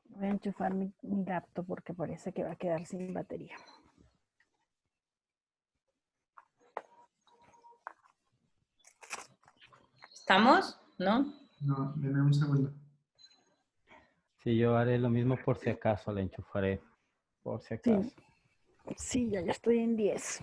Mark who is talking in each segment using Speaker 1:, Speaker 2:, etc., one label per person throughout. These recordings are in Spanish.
Speaker 1: Voy a enchufar mi laptop porque parece que va a quedar sin batería.
Speaker 2: ¿Estamos? ¿No?
Speaker 3: No, denme un segundo.
Speaker 4: Sí, yo haré lo mismo por si acaso, la enchufaré, por si acaso.
Speaker 1: Sí, ya estoy en 10.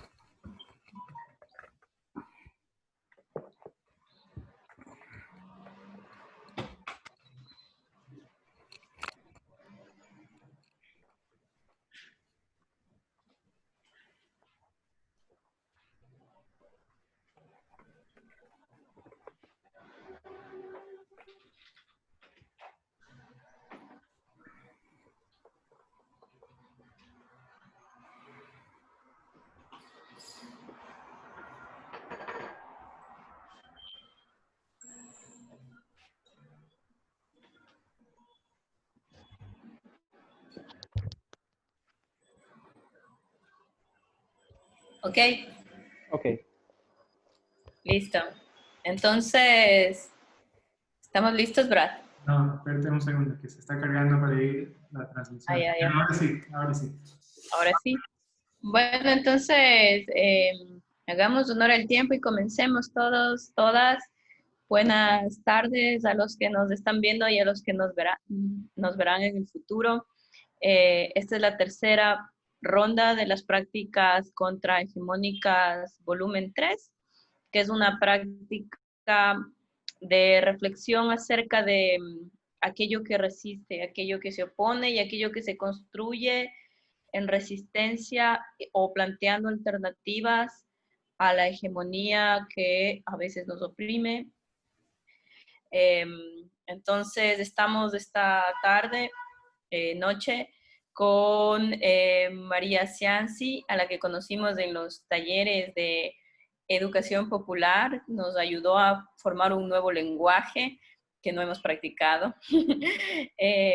Speaker 2: Ok,
Speaker 4: Ok.
Speaker 2: listo. Entonces, ¿estamos listos, Brad?
Speaker 3: No, espérate un segundo, que se está cargando para ir la transmisión.
Speaker 2: Ah, ya, ya.
Speaker 3: Pero ahora sí, ahora sí.
Speaker 2: Ahora sí. Bueno, entonces, hagamos honor al tiempo y comencemos todos, todas. Buenas tardes a los que nos están viendo y a los que nos verán en el futuro. Esta es la tercera ronda de las prácticas contrahegemónicas volumen 3, que es una práctica de reflexión acerca de aquello que resiste, aquello que se opone y aquello que se construye en resistencia o planteando alternativas a la hegemonía que a veces nos oprime. Entonces, estamos esta tarde, noche, con María Cianci, a la que conocimos en los talleres de educación popular. Nos ayudó a formar un nuevo lenguaje que no hemos practicado.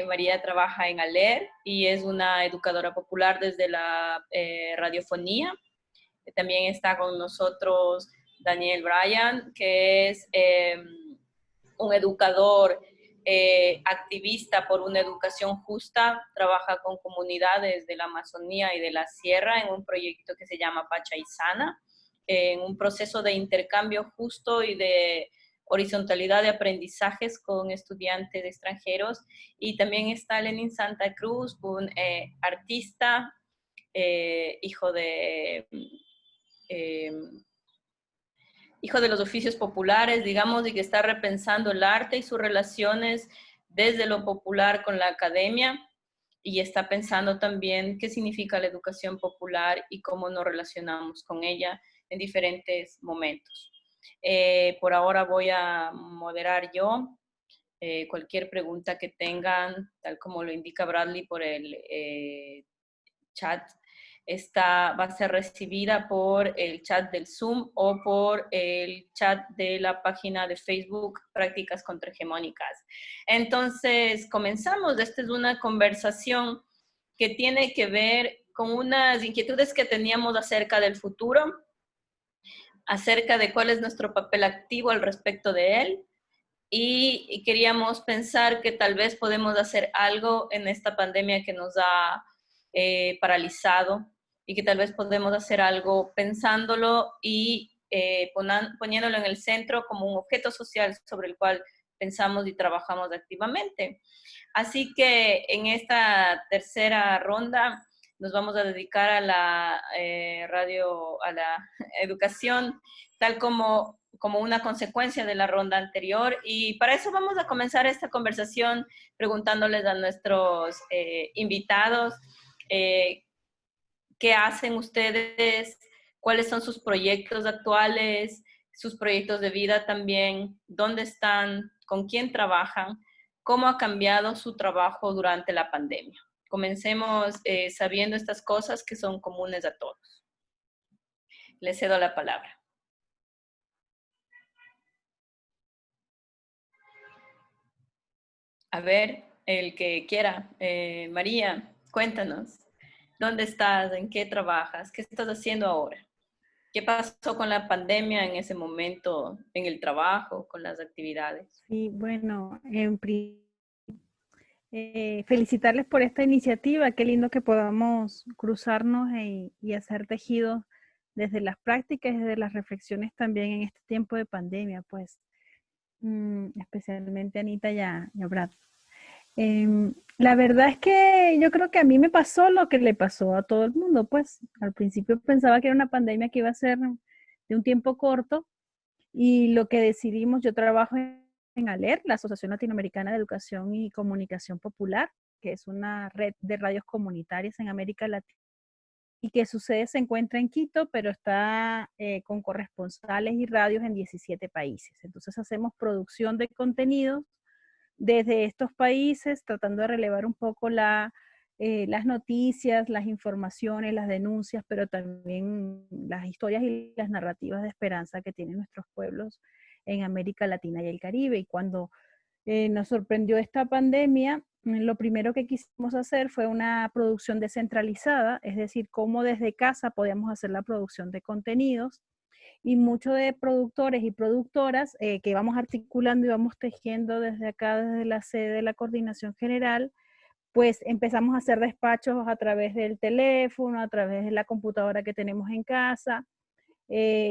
Speaker 2: María trabaja en ALER y es una educadora popular desde la radiofonía. También está con nosotros Daniel Bryan, que es un educador activista por una educación justa, trabaja con comunidades de la Amazonía y de la Sierra en un proyecto que se llama Pacha y Sana, en un proceso de intercambio justo y de horizontalidad de aprendizajes con estudiantes extranjeros. Y también está Lenin Santa Cruz, un artista, hijo de los oficios populares, digamos, y que está repensando el arte y sus relaciones desde lo popular con la academia, y está pensando también qué significa la educación popular y cómo nos relacionamos con ella en diferentes momentos. Por ahora voy a moderar yo. Cualquier pregunta que tengan, tal como lo indica Bradley por el chat, va a ser recibida por el chat del Zoom o por el chat de la página de Facebook Prácticas Contrahegemónicas. Entonces, comenzamos. Esta es una conversación que tiene que ver con unas inquietudes que teníamos acerca del futuro, acerca de cuál es nuestro papel activo al respecto de él, y queríamos pensar que tal vez podemos hacer algo en esta pandemia que nos ha paralizado, y que tal vez podemos hacer algo pensándolo y poniéndolo en el centro como un objeto social sobre el cual pensamos y trabajamos activamente. Así que en esta tercera ronda nos vamos a dedicar a la a la educación, tal como una consecuencia de la ronda anterior. Y para eso vamos a comenzar esta conversación preguntándoles a nuestros invitados qué hacen ustedes, cuáles son sus proyectos actuales, sus proyectos de vida también, dónde están, con quién trabajan, cómo ha cambiado su trabajo durante la pandemia. Comencemos sabiendo estas cosas que son comunes a todos. Les cedo la palabra. A ver, el que quiera. María, cuéntanos. ¿Dónde estás? ¿En qué trabajas? ¿Qué estás haciendo ahora? ¿Qué pasó con la pandemia en ese momento, en el trabajo, con las actividades?
Speaker 1: Sí, bueno, felicitarles por esta iniciativa. Qué lindo que podamos cruzarnos y hacer tejidos desde las prácticas y desde las reflexiones también en este tiempo de pandemia, pues especialmente Anita y a Brad. La verdad es que yo creo que a mí me pasó lo que le pasó a todo el mundo, pues al principio pensaba que era una pandemia que iba a ser de un tiempo corto y lo que decidimos, yo trabajo en ALER, la Asociación Latinoamericana de Educación y Comunicación Popular, que es una red de radios comunitarias en América Latina y que su sede se encuentra en Quito, pero está con corresponsales y radios en 17 países. Entonces hacemos producción de contenidos desde estos países, tratando de relevar un poco las noticias, las informaciones, las denuncias, pero también las historias y las narrativas de esperanza que tienen nuestros pueblos en América Latina y el Caribe. Y cuando nos sorprendió esta pandemia, lo primero que quisimos hacer fue una producción descentralizada, es decir, cómo desde casa podíamos hacer la producción de contenidos y muchos de productores y productoras que vamos articulando y vamos tejiendo desde acá, desde la sede de la Coordinación General, pues empezamos a hacer despachos a través del teléfono, a través de la computadora que tenemos en casa,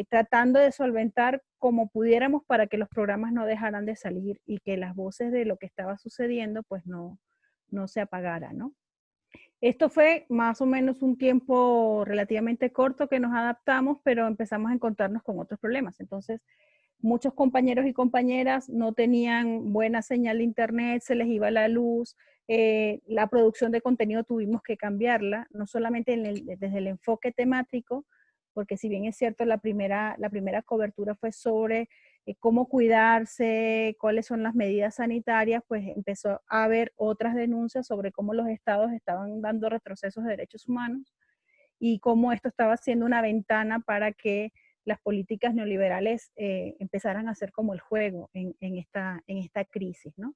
Speaker 1: tratando de solventar como pudiéramos para que los programas no dejaran de salir y que las voces de lo que estaba sucediendo pues no se apagaran, ¿no? Esto fue más o menos un tiempo relativamente corto que nos adaptamos, pero empezamos a encontrarnos con otros problemas. Entonces, muchos compañeros y compañeras no tenían buena señal de internet, se les iba la luz, la producción de contenido tuvimos que cambiarla, no solamente desde el enfoque temático, porque si bien es cierto, la primera cobertura fue sobre cómo cuidarse, cuáles son las medidas sanitarias, pues empezó a haber otras denuncias sobre cómo los estados estaban dando retrocesos de derechos humanos y cómo esto estaba siendo una ventana para que las políticas neoliberales empezaran a hacer como el juego en esta crisis, ¿no?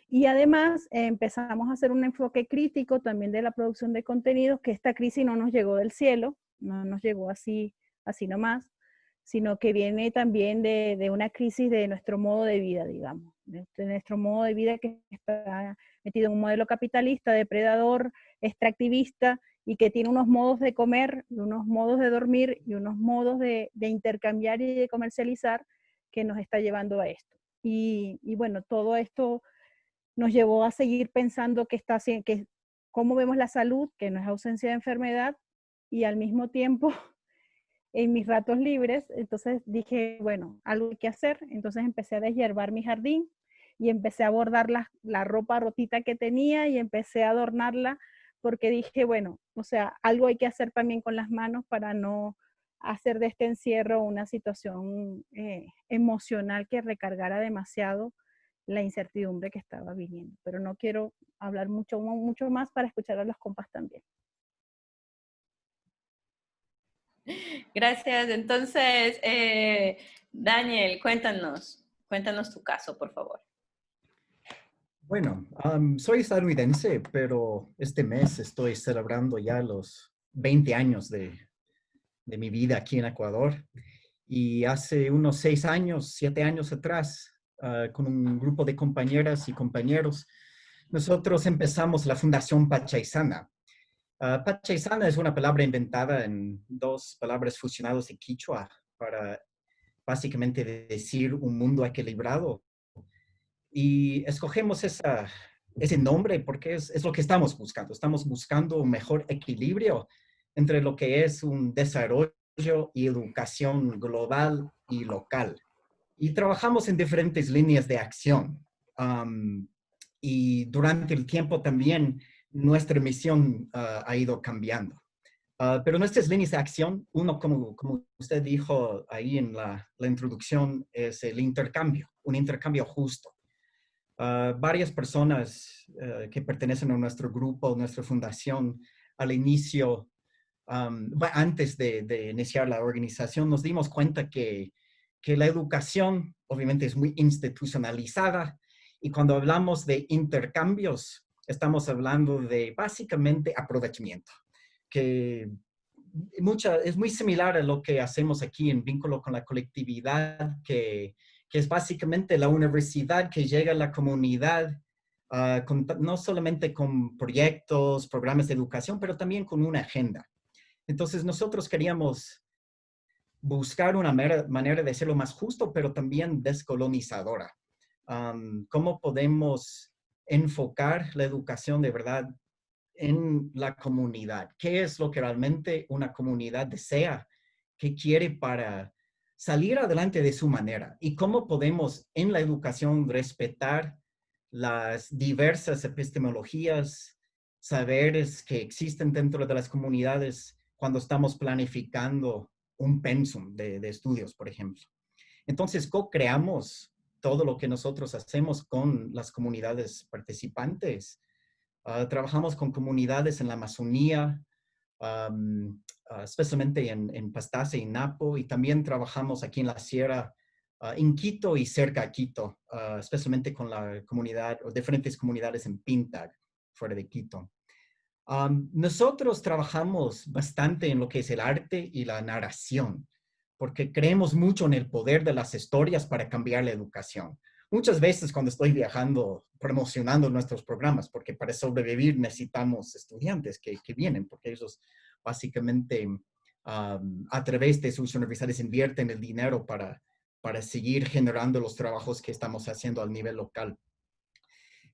Speaker 1: Y además empezamos a hacer un enfoque crítico también de la producción de contenidos, que esta crisis no nos llegó del cielo, no nos llegó así nomás, sino que viene también de una crisis de nuestro modo de vida, digamos, de nuestro modo de vida que está metido en un modelo capitalista, depredador, extractivista, y que tiene unos modos de comer, unos modos de dormir y unos modos de intercambiar y de comercializar que nos está llevando a esto. Y bueno, todo esto nos llevó a seguir pensando que cómo vemos la salud, que no es ausencia de enfermedad, y al mismo tiempo en mis ratos libres, entonces dije, bueno, algo hay que hacer, entonces empecé a deshiervar mi jardín y empecé a bordar la ropa rotita que tenía y empecé a adornarla porque dije, bueno, o sea, algo hay que hacer también con las manos para no hacer de este encierro una situación emocional que recargara demasiado la incertidumbre que estaba viviendo. Pero no quiero hablar mucho más para escuchar a los compas también.
Speaker 2: Gracias. Entonces, Daniel, cuéntanos tu caso, por favor.
Speaker 5: Bueno, soy estadounidense, pero este mes estoy celebrando ya los 20 años de mi vida aquí en Ecuador. Y hace unos 6 años, 7 años atrás, con un grupo de compañeras y compañeros, nosotros empezamos la Fundación Pachaysana. Pachaysana es una palabra inventada en 2 palabras fusionadas de quichua para básicamente decir un mundo equilibrado. Y escogemos ese nombre porque es lo que estamos buscando. Estamos buscando un mejor equilibrio entre lo que es un desarrollo y educación global y local. Y trabajamos en diferentes líneas de acción. Y durante el tiempo también nuestra misión ha ido cambiando. Pero nuestras líneas de acción, uno, como usted dijo ahí en la introducción, es el intercambio, un intercambio justo. Varias personas que pertenecen a nuestro grupo, nuestra fundación, al inicio, antes de iniciar la organización, nos dimos cuenta que la educación obviamente es muy institucionalizada y cuando hablamos de intercambios, estamos hablando de básicamente aprovechamiento, que es muy similar a lo que hacemos aquí en vínculo con la colectividad, que es básicamente la universidad que llega a la comunidad, no solamente con proyectos, programas de educación, pero también con una agenda. Entonces nosotros queríamos buscar una manera de hacerlo más justo, pero también descolonizadora. ¿Cómo podemos enfocar la educación de verdad en la comunidad? ¿Qué es lo que realmente una comunidad desea? ¿Qué quiere para salir adelante de su manera? ¿Y cómo podemos en la educación respetar las diversas epistemologías, saberes que existen dentro de las comunidades cuando estamos planificando un pensum de estudios, por ejemplo? Entonces, co-creamos todo lo que nosotros hacemos con las comunidades participantes. Trabajamos con comunidades en la Amazonía, especialmente en Pastaza y Napo, y también trabajamos aquí en la Sierra, en Quito y cerca a Quito, especialmente con la comunidad o diferentes comunidades en Pintag, fuera de Quito. Nosotros trabajamos bastante en lo que es el arte y la narración, porque creemos mucho en el poder de las historias para cambiar la educación. Muchas veces cuando estoy viajando, promocionando nuestros programas, porque para sobrevivir necesitamos estudiantes que vienen, porque ellos básicamente a través de sus universidades invierten el dinero para seguir generando los trabajos que estamos haciendo al nivel local.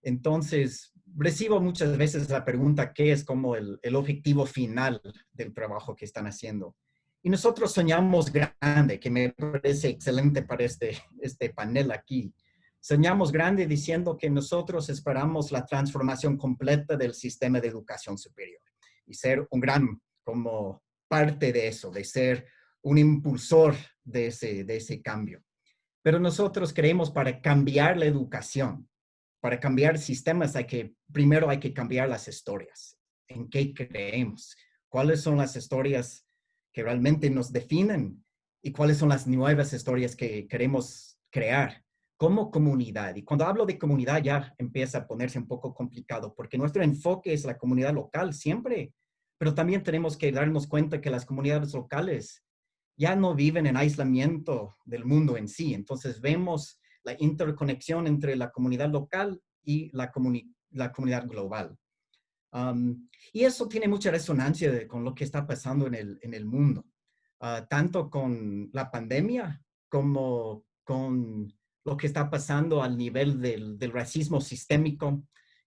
Speaker 5: Entonces, recibo muchas veces la pregunta, ¿qué es como el objetivo final del trabajo que están haciendo? Y nosotros soñamos grande, que me parece excelente para este panel aquí. Soñamos grande diciendo que nosotros esperamos la transformación completa del sistema de educación superior y ser un gran, como parte de eso, de ser un impulsor de ese cambio. Pero nosotros creemos para cambiar la educación, para cambiar sistemas, primero hay que cambiar las historias. ¿En qué creemos? ¿Cuáles son las historias que realmente nos definen? ¿Y cuáles son las nuevas historias que queremos crear como comunidad? Y cuando hablo de comunidad ya empieza a ponerse un poco complicado, porque nuestro enfoque es la comunidad local siempre, pero también tenemos que darnos cuenta que las comunidades locales ya no viven en aislamiento del mundo en sí. Entonces vemos la interconexión entre la comunidad local y la comunidad global. Y eso tiene mucha resonancia con lo que está pasando en el mundo, tanto con la pandemia como con lo que está pasando al nivel del racismo sistémico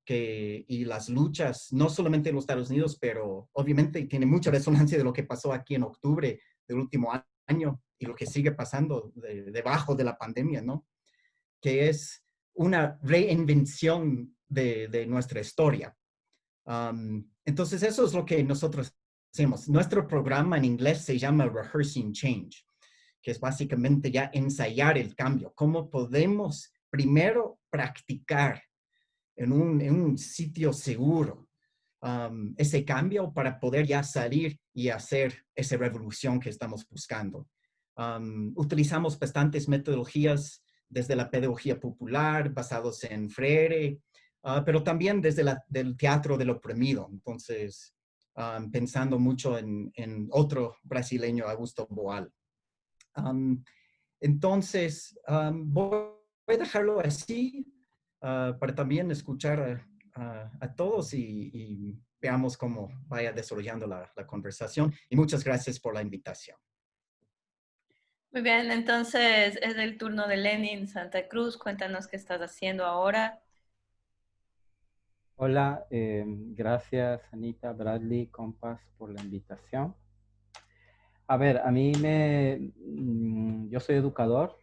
Speaker 5: y las luchas, no solamente en los Estados Unidos, pero obviamente tiene mucha resonancia de lo que pasó aquí en octubre del último año y lo que sigue pasando debajo de la pandemia, ¿no? Que es una reinvención de nuestra historia. Entonces, eso es lo que nosotros hacemos. Nuestro programa en inglés se llama Rehearsing Change, que es básicamente ya ensayar el cambio. ¿Cómo podemos primero practicar en un sitio seguro ese cambio para poder ya salir y hacer esa revolución que estamos buscando? Utilizamos bastantes metodologías desde la pedagogía popular, basados en Freire, pero también desde del teatro del oprimido. Entonces, pensando mucho en otro brasileño, Augusto Boal. Entonces, voy a dejarlo así para también escuchar a todos y veamos cómo vaya desarrollando la conversación. Y muchas gracias por la invitación.
Speaker 2: Muy bien, entonces es el turno de Lenin Santa Cruz. Cuéntanos qué estás haciendo ahora.
Speaker 4: Hola, gracias Anita, Bradley, Compass por la invitación. A ver, yo soy educador,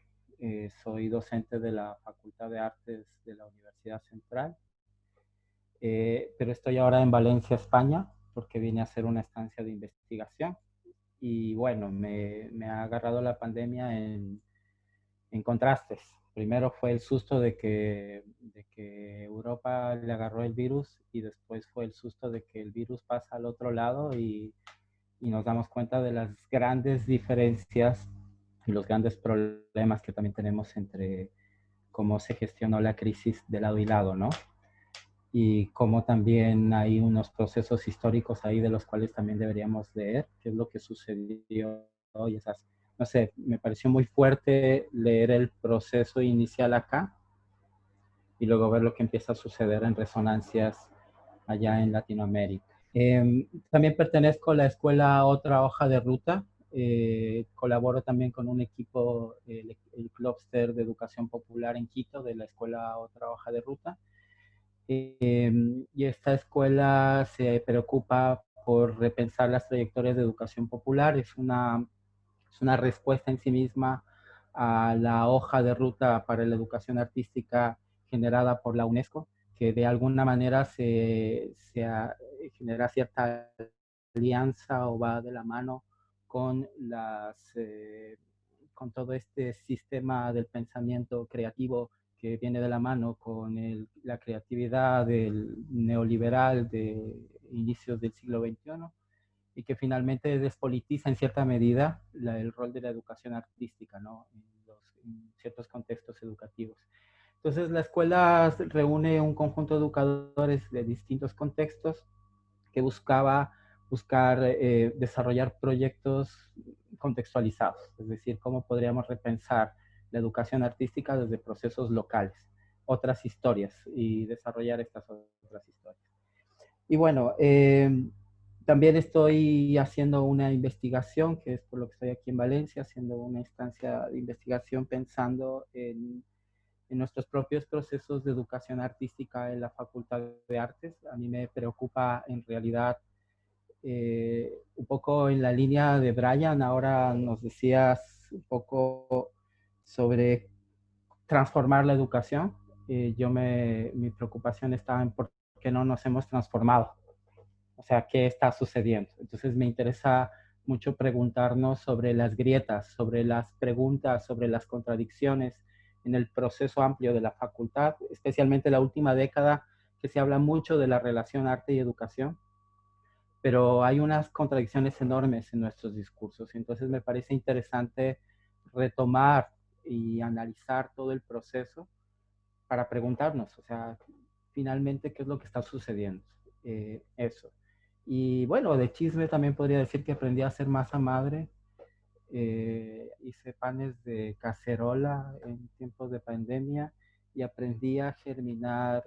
Speaker 4: soy docente de la Facultad de Artes de la Universidad Central, pero estoy ahora en Valencia, España, porque vine a hacer una estancia de investigación. Y bueno, me ha agarrado la pandemia en contrastes. Primero fue el susto de que Europa le agarró el virus y después fue el susto de que el virus pasa al otro lado y nos damos cuenta de las grandes diferencias y los grandes problemas que también tenemos entre cómo se gestionó la crisis de lado y lado, ¿no? y cómo también hay unos procesos históricos ahí de los cuales también deberíamos leer, qué es lo que sucedió y esas, no sé, me pareció muy fuerte leer el proceso inicial acá y luego ver lo que empieza a suceder en resonancias allá en Latinoamérica. También pertenezco a la escuela Otra Hoja de Ruta. Colaboro también con un equipo, el Cluster de Educación Popular en Quito, de la escuela Otra Hoja de Ruta. Y esta escuela se preocupa por repensar las trayectorias de educación popular. Es una respuesta en sí misma a la hoja de ruta para la educación artística generada por la UNESCO, que de alguna manera genera cierta alianza o va de la mano con con todo este sistema del pensamiento creativo que viene de la mano con la creatividad del neoliberal de inicios del siglo XXI y que finalmente despolitiza en cierta medida el rol de la educación artística, ¿no? En ciertos contextos educativos. Entonces, la escuela reúne un conjunto de educadores de distintos contextos que buscar desarrollar proyectos contextualizados, es decir, cómo podríamos repensar la educación artística desde procesos locales, otras historias y desarrollar estas otras historias. Y bueno, también estoy haciendo una investigación, que es por lo que estoy aquí en Valencia, haciendo una instancia de investigación pensando en nuestros propios procesos de educación artística en la Facultad de Artes. A mí me preocupa en realidad un poco en la línea de Brian, ahora nos decías un poco sobre transformar la educación. Mi preocupación estaba en por qué no nos hemos transformado. O sea, ¿qué está sucediendo? Entonces me interesa mucho preguntarnos sobre las grietas, sobre las preguntas, sobre las contradicciones en el proceso amplio de la facultad, especialmente la última década, que se habla mucho de la relación arte y educación, pero hay unas contradicciones enormes en nuestros discursos. Entonces me parece interesante retomar y analizar todo el proceso para preguntarnos, o sea, finalmente, ¿qué es lo que está sucediendo? Eso. Y bueno, de chisme también podría decir que aprendí a hacer masa madre. Hice panes de cacerola en tiempos de pandemia y aprendí a germinar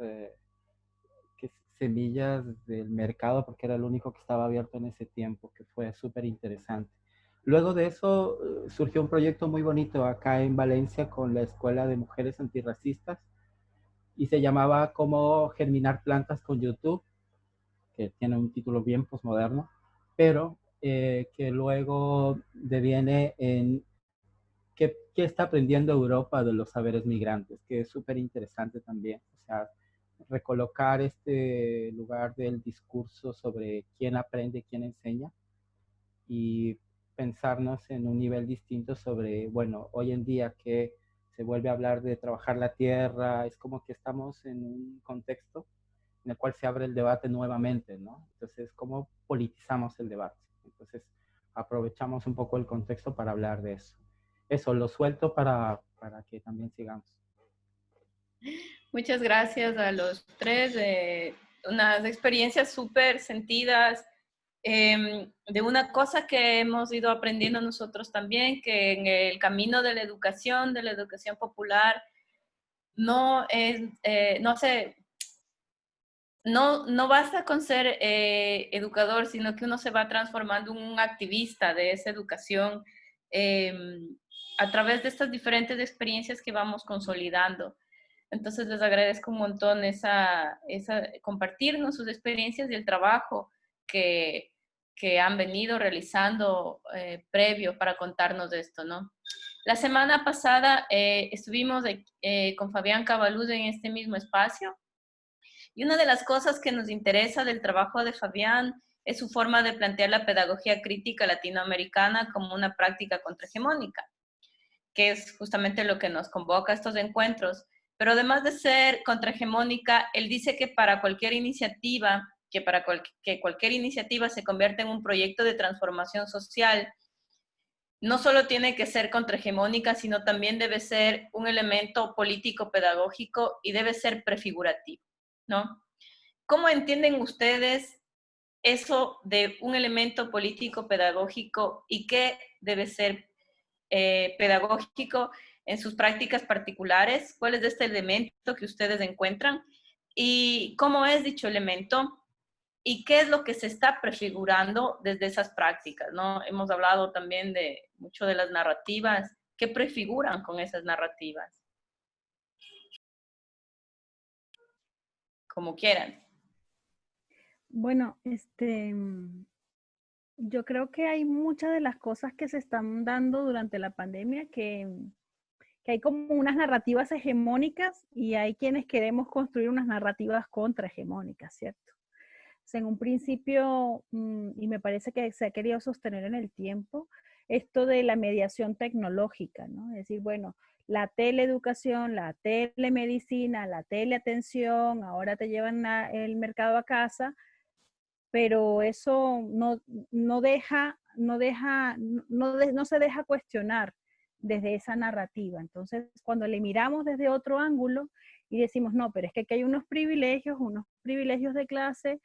Speaker 4: semillas del mercado porque era el único que estaba abierto en ese tiempo, que fue súper interesante. Luego de eso surgió un proyecto muy bonito acá en Valencia con la Escuela de Mujeres Antirracistas y se llamaba Cómo germinar plantas con YouTube, que tiene un título bien posmoderno, pero que luego deviene en qué está aprendiendo Europa de los saberes migrantes, que es súper interesante también. O sea, recolocar este lugar del discurso sobre quién aprende, quién enseña y pensarnos en un nivel distinto sobre, bueno, hoy en día que se vuelve a hablar de trabajar la tierra, es como que estamos en un contexto en el cual se abre el debate nuevamente, ¿no? Entonces, ¿cómo politizamos el debate? Entonces, aprovechamos un poco el contexto para hablar de eso. Eso, lo suelto para que también sigamos.
Speaker 2: Muchas gracias a los tres. Unas experiencias súper sentidas de una cosa que hemos ido aprendiendo nosotros también, que en el camino de la educación popular, no basta con ser educador, sino que uno se va transformando en un activista de esa educación a través de estas diferentes experiencias que vamos consolidando. Entonces les agradezco un montón compartirnos sus experiencias y el trabajo que han venido realizando previo para contarnos de esto, ¿no? La semana pasada estuvimos con Fabián Cabaluz en este mismo espacio y una de las cosas que nos interesa del trabajo de Fabián es su forma de plantear la pedagogía crítica latinoamericana como una práctica contrahegemónica, que es justamente lo que nos convoca a estos encuentros. Pero además de ser contrahegemónica, él dice que para cualquier iniciativa, que cualquier iniciativa se convierta en un proyecto de transformación social, no solo tiene que ser contrahegemónica, sino también debe ser un elemento político pedagógico y debe ser prefigurativo, ¿no? ¿cómo entienden ustedes eso de un elemento político pedagógico y qué debe ser pedagógico en sus prácticas particulares? ¿Cuál es este elemento que ustedes encuentran? ¿Y cómo es dicho elemento? ¿Y qué es lo que se está prefigurando desde esas prácticas? ¿No? Hemos hablado también de mucho de las narrativas. ¿Qué prefiguran con esas narrativas? Como quieran.
Speaker 1: Bueno, yo creo que hay muchas de las cosas que se están dando durante la pandemia que hay como unas narrativas hegemónicas y hay quienes queremos construir unas narrativas contrahegemónicas, ¿cierto? O sea, en un principio, y me parece que se ha querido sostener en el tiempo, esto de la mediación tecnológica, ¿no? Es decir, bueno, la teleeducación, la telemedicina, la teleatención, ahora te llevan el mercado a casa, pero eso no se deja cuestionar desde esa narrativa. Entonces, cuando le miramos desde otro ángulo y decimos, no, pero es que aquí hay unos privilegios de clase,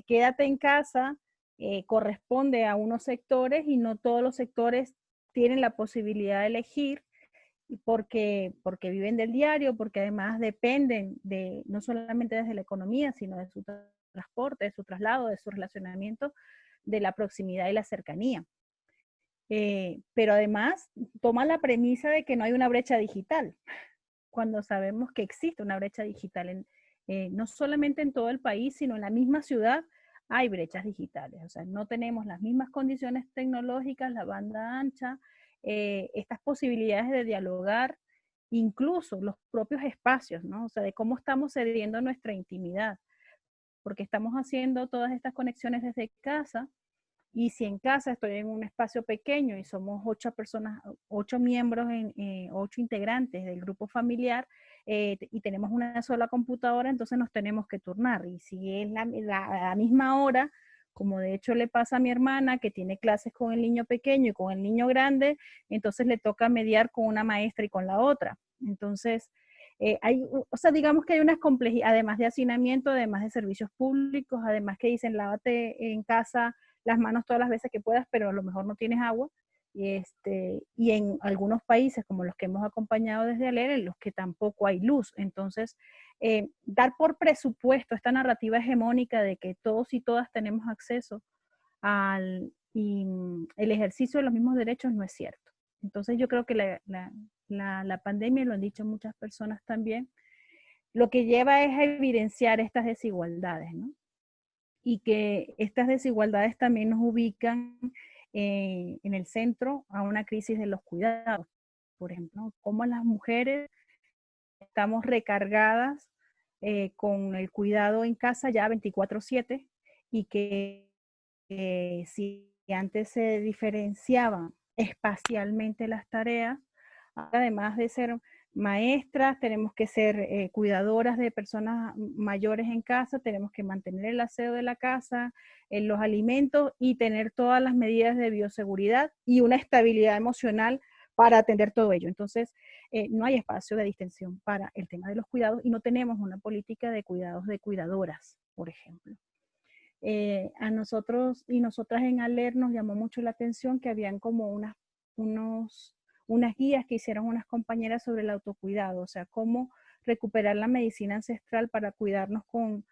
Speaker 1: quédate en casa, corresponde a unos sectores y no todos los sectores tienen la posibilidad de elegir porque viven del diario, porque además dependen de, no solamente desde la economía, sino de su transporte, de su traslado, de su relacionamiento, de la proximidad y la cercanía. Pero además toma la premisa de que no hay una brecha digital, cuando sabemos que existe una brecha digital, no solamente en todo el país, sino en la misma ciudad hay brechas digitales. O sea, no tenemos las mismas condiciones tecnológicas, la banda ancha, estas posibilidades de dialogar, incluso los propios espacios, ¿no? O sea, de cómo estamos cediendo nuestra intimidad, porque estamos haciendo todas estas conexiones desde casa, y si en casa estoy en un espacio pequeño y somos 8 personas, 8 miembros, 8 integrantes del grupo familiar, y tenemos una sola computadora, entonces nos tenemos que turnar. Y si es la misma hora, como de hecho le pasa a mi hermana, que tiene clases con el niño pequeño y con el niño grande, entonces le toca mediar con una maestra y con la otra. Entonces, o sea, digamos que hay unas complejidades, además de hacinamiento, además de servicios públicos, además que dicen lávate en casa las manos todas las veces que puedas, pero a lo mejor no tienes agua. Y en algunos países, como los que hemos acompañado desde ALER, en los que tampoco hay luz. Entonces, dar por presupuesto esta narrativa hegemónica de que todos y todas tenemos acceso el ejercicio de los mismos derechos no es cierto. Entonces, yo creo que la pandemia, lo han dicho muchas personas también, lo que lleva es a evidenciar estas desigualdades, ¿no? Y que estas desigualdades también nos ubican en el centro a una crisis de los cuidados. Por ejemplo, cómo las mujeres estamos recargadas con el cuidado en casa ya 24/7 y que si antes se diferenciaban espacialmente las tareas, además de ser maestras, tenemos que ser cuidadoras de personas mayores en casa, tenemos que mantener el aseo de la casa, los alimentos y tener todas las medidas de bioseguridad y una estabilidad emocional para atender todo ello. Entonces, no hay espacio de distensión para el tema de los cuidados y no tenemos una política de cuidados de cuidadoras, por ejemplo. A nosotros y nosotras en ALER nos llamó mucho la atención que habían como unas guías que hicieron unas compañeras sobre el autocuidado, o sea, cómo recuperar la medicina ancestral para cuidarnos con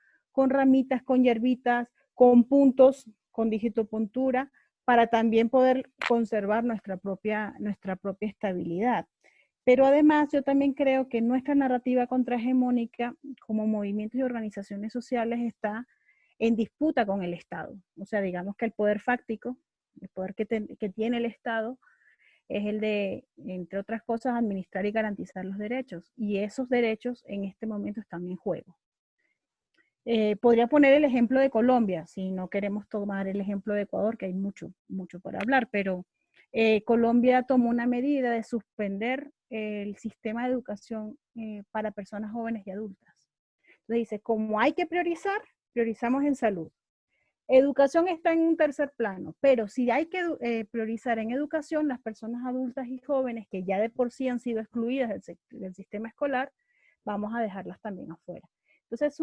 Speaker 1: ramitas, con hierbitas, con puntos, con digitopuntura, para también poder conservar nuestra propia estabilidad. Pero además yo también creo que nuestra narrativa contrahegemónica como movimientos y organizaciones sociales está en disputa con el Estado. O sea, digamos que el poder fáctico, el poder que tiene el Estado, es el de, entre otras cosas, administrar y garantizar los derechos. Y esos derechos en este momento están en juego. Podría poner el ejemplo de Colombia, si no queremos tomar el ejemplo de Ecuador, que hay mucho por hablar, pero Colombia tomó una medida de suspender el sistema de educación para personas jóvenes y adultas. Entonces dice, como hay que priorizar, priorizamos en salud. Educación está en un tercer plano, pero si hay que priorizar en educación, las personas adultas y jóvenes que ya de por sí han sido excluidas del sistema escolar, vamos a dejarlas también afuera. Entonces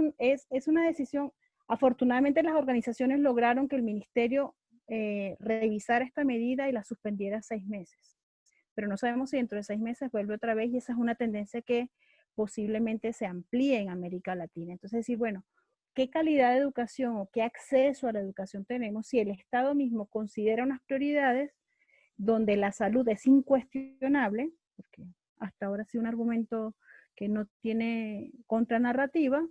Speaker 1: es una decisión. Afortunadamente las organizaciones lograron que el ministerio revisara esta medida y la suspendiera 6 meses. Pero no sabemos si dentro de 6 meses vuelve otra vez, y esa es una tendencia que posiblemente se amplíe en América Latina. Entonces decir, bueno, ¿qué calidad de educación o qué acceso a la educación tenemos si el Estado mismo considera unas prioridades donde la salud es incuestionable, porque hasta ahora ha sido un argumento que no tiene contranarrativa,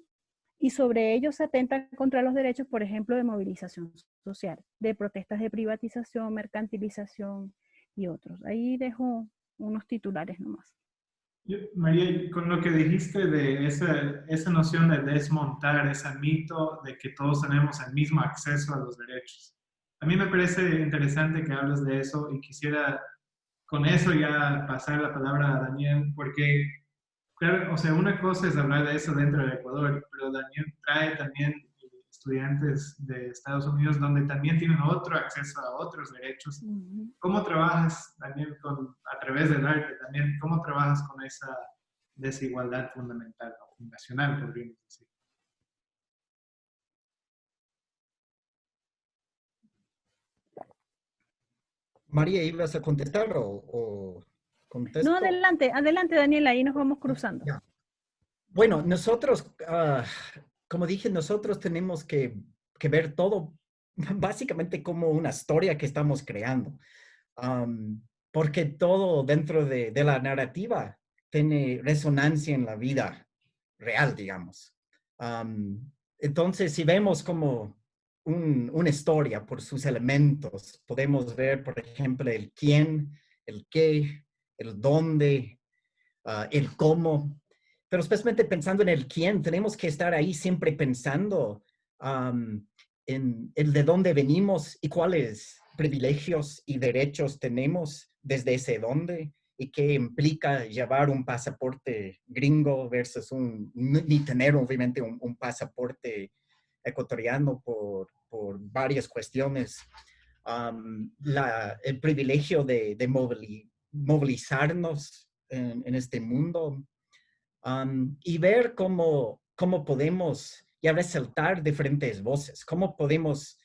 Speaker 1: y sobre ello se atenta contra los derechos, por ejemplo, de movilización social, de protestas de privatización, mercantilización y otros? Ahí dejo unos titulares nomás.
Speaker 3: María, con lo que dijiste de esa noción de desmontar ese mito de que todos tenemos el mismo acceso a los derechos, a mí me parece interesante que hables de eso y quisiera con eso ya pasar la palabra a Daniel, porque, claro, o sea, una cosa es hablar de eso dentro del Ecuador, pero Daniel trae también estudiantes de Estados Unidos donde también tienen otro acceso a otros derechos. ¿Cómo trabajas, Daniel, a través del arte también? ¿Cómo trabajas con esa desigualdad fundamental o fundacional, podríamos decir?
Speaker 5: María, ¿ibas a contestar o
Speaker 1: No,
Speaker 5: contesto?
Speaker 1: adelante, adelante, Daniel, ahí nos vamos cruzando.
Speaker 5: Ya. Bueno, nosotros, como dije, nosotros tenemos que ver todo básicamente como una historia que estamos creando. Porque todo dentro de la narrativa tiene resonancia en la vida real, digamos. Entonces, si vemos como una historia por sus elementos, podemos ver, por ejemplo, el quién, el qué, el dónde, el cómo. Pero especialmente pensando en el quién, tenemos que estar ahí siempre pensando en el de dónde venimos y cuáles privilegios y derechos tenemos desde ese dónde y qué implica llevar un pasaporte gringo versus ni tener obviamente un pasaporte ecuatoriano por varias cuestiones. El privilegio de movilizarnos en este mundo, y ver cómo podemos ya resaltar diferentes voces, cómo podemos,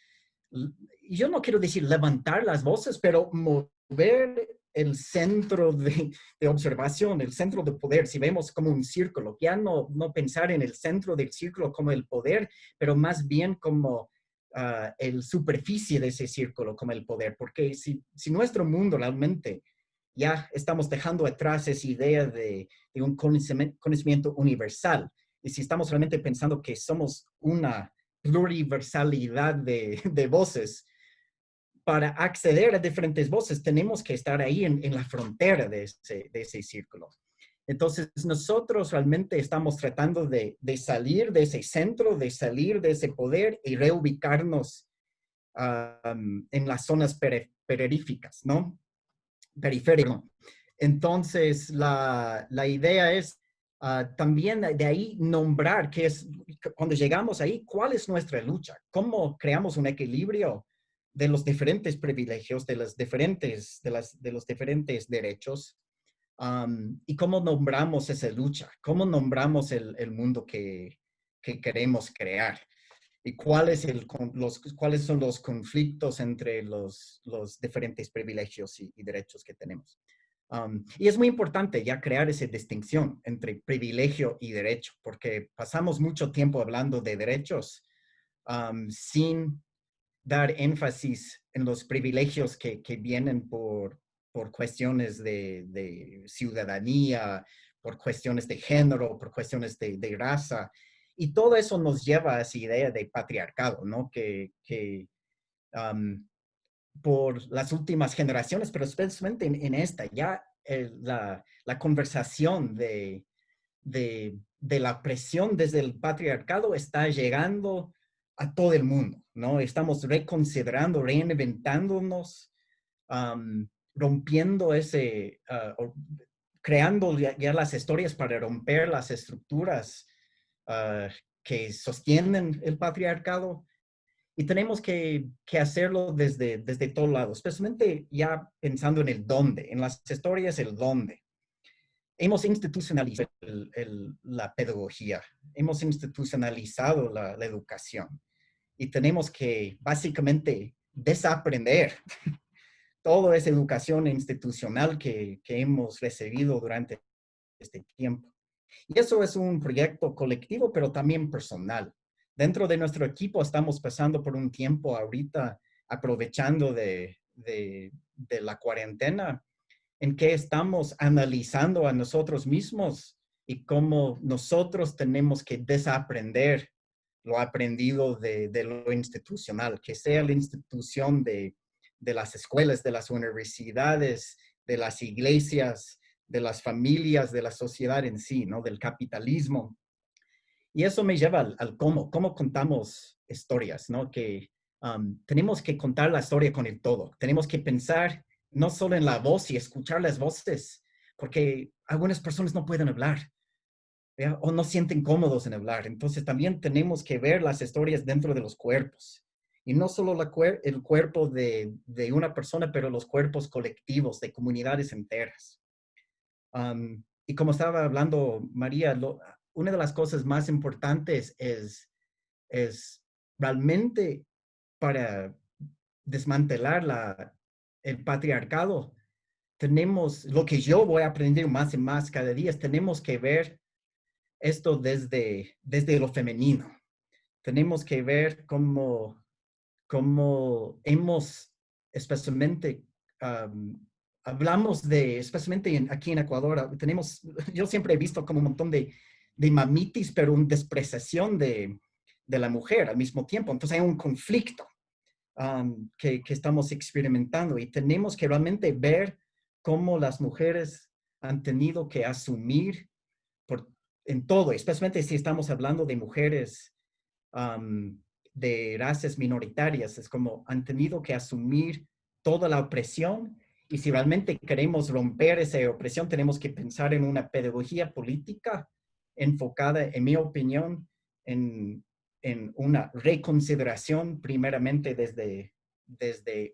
Speaker 5: yo no quiero decir levantar las voces, pero mover el centro de observación, el centro de poder. Si vemos como un círculo, ya no pensar en el centro del círculo como el poder, pero más bien como el superficie de ese círculo como el poder, porque si nuestro mundo realmente ya estamos dejando atrás esa idea de un conocimiento universal. Y si estamos realmente pensando que somos una pluriversalidad de voces, para acceder a diferentes voces tenemos que estar ahí en la frontera de ese círculo. Entonces, nosotros realmente estamos tratando de salir de ese centro, de salir de ese poder y reubicarnos en las zonas periféricas, ¿no? Periférico. Entonces, la idea es también de ahí nombrar qué es, cuando llegamos ahí, cuál es nuestra lucha, cómo creamos un equilibrio de los diferentes privilegios, de los diferentes derechos, y cómo nombramos esa lucha, cómo nombramos el mundo que queremos crear. ¿Y cuáles son los conflictos entre los diferentes privilegios y derechos que tenemos? Y es muy importante ya crear esa distinción entre privilegio y derecho, porque pasamos mucho tiempo hablando de derechos sin dar énfasis en los privilegios que vienen por cuestiones de ciudadanía, por cuestiones de género, por cuestiones de raza. Y todo eso nos lleva a esa idea de patriarcado, ¿no? Que por las últimas generaciones, pero especialmente en esta, ya la conversación de la presión desde el patriarcado está llegando a todo el mundo, ¿no? Estamos reconsiderando, reinventándonos, rompiendo creando ya las historias para romper las estructuras que sostienen el patriarcado. Y tenemos que hacerlo desde todos lados, especialmente ya pensando en el dónde, en las historias el dónde. hemos institucionalizado la pedagogía, hemos institucionalizado la educación y tenemos que básicamente desaprender toda esa educación institucional que hemos recibido durante este tiempo. Y eso es un proyecto colectivo, pero también personal. Dentro de nuestro equipo estamos pasando por un tiempo ahorita, aprovechando de la cuarentena, en que estamos analizando a nosotros mismos y cómo nosotros tenemos que desaprender lo aprendido de lo institucional, que sea la institución de las escuelas, de las universidades, de las iglesias, de las familias, de la sociedad en sí, ¿no? Del capitalismo. Y eso me lleva al cómo contamos historias, ¿no? Que tenemos que contar la historia con el todo. Tenemos que pensar no solo en la voz y escuchar las voces, porque algunas personas no pueden hablar, ¿ya? O no sienten cómodos en hablar. Entonces también tenemos que ver las historias dentro de los cuerpos. Y no solo el cuerpo de una persona, pero los cuerpos colectivos de comunidades enteras. Y como estaba hablando María, una de las cosas más importantes es realmente para desmantelar el patriarcado. Tenemos, lo que yo voy a aprender más y más cada día, tenemos que ver esto desde lo femenino. Tenemos que ver cómo hemos, especialmente, hablamos especialmente aquí en Ecuador, yo siempre he visto como un montón de mamitis, pero una despreciación de la mujer al mismo tiempo. Entonces hay un conflicto que estamos experimentando y tenemos que realmente ver cómo las mujeres han tenido que asumir en todo, especialmente si estamos hablando de mujeres de razas minoritarias, es como han tenido que asumir toda la opresión y si realmente queremos romper esa opresión, tenemos que pensar en una pedagogía política enfocada, en mi opinión, en una reconsideración primeramente desde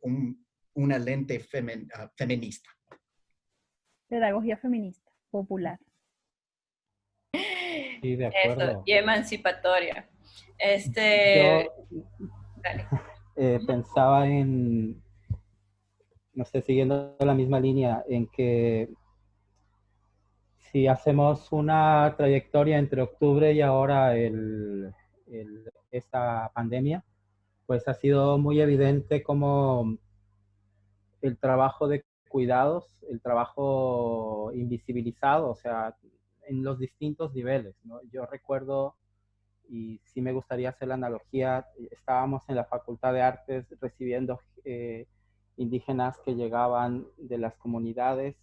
Speaker 5: una lente feminista.
Speaker 1: Pedagogía feminista, popular.
Speaker 4: Sí, de
Speaker 2: Eso,
Speaker 4: acuerdo.
Speaker 2: y emancipatoria.
Speaker 4: Yo
Speaker 2: Dale.
Speaker 4: pensaba no sé, siguiendo la misma línea, en que si hacemos una trayectoria entre octubre y ahora esta pandemia, pues ha sido muy evidente cómo el trabajo de cuidados, el trabajo invisibilizado, o sea, en los distintos niveles, ¿no? Yo recuerdo, y sí me gustaría hacer la analogía, estábamos en la Facultad de Artes recibiendo indígenas que llegaban de las comunidades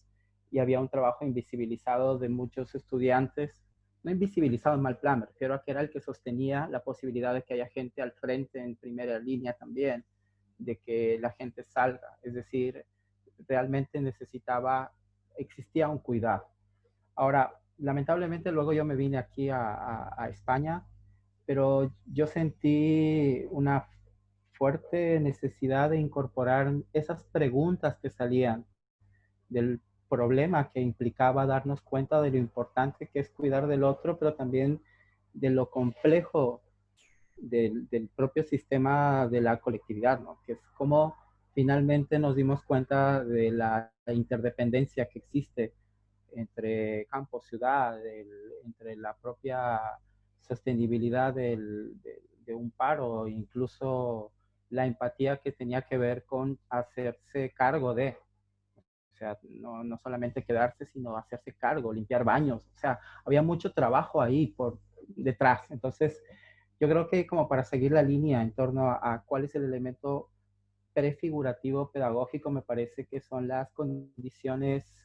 Speaker 4: y había un trabajo invisibilizado de muchos estudiantes, no invisibilizado en mal plan, me refiero a que era el que sostenía la posibilidad de que haya gente al frente en primera línea también, de que la gente salga, es decir, realmente existía un cuidado. Ahora, lamentablemente luego yo me vine aquí a España, pero yo sentí una fuerte necesidad de incorporar esas preguntas que salían del problema que implicaba darnos cuenta de lo importante que es cuidar del otro, pero también de lo complejo del propio sistema de la colectividad, ¿no? Que es como finalmente nos dimos cuenta de la interdependencia que existe entre campo, ciudad, entre la propia sostenibilidad de un paro, incluso la empatía que tenía que ver con hacerse cargo o sea, no solamente quedarse, sino hacerse cargo, limpiar baños, o sea, había mucho trabajo ahí por detrás. Entonces, yo creo que como para seguir la línea en torno a cuál es el elemento prefigurativo pedagógico, me parece que son las condiciones,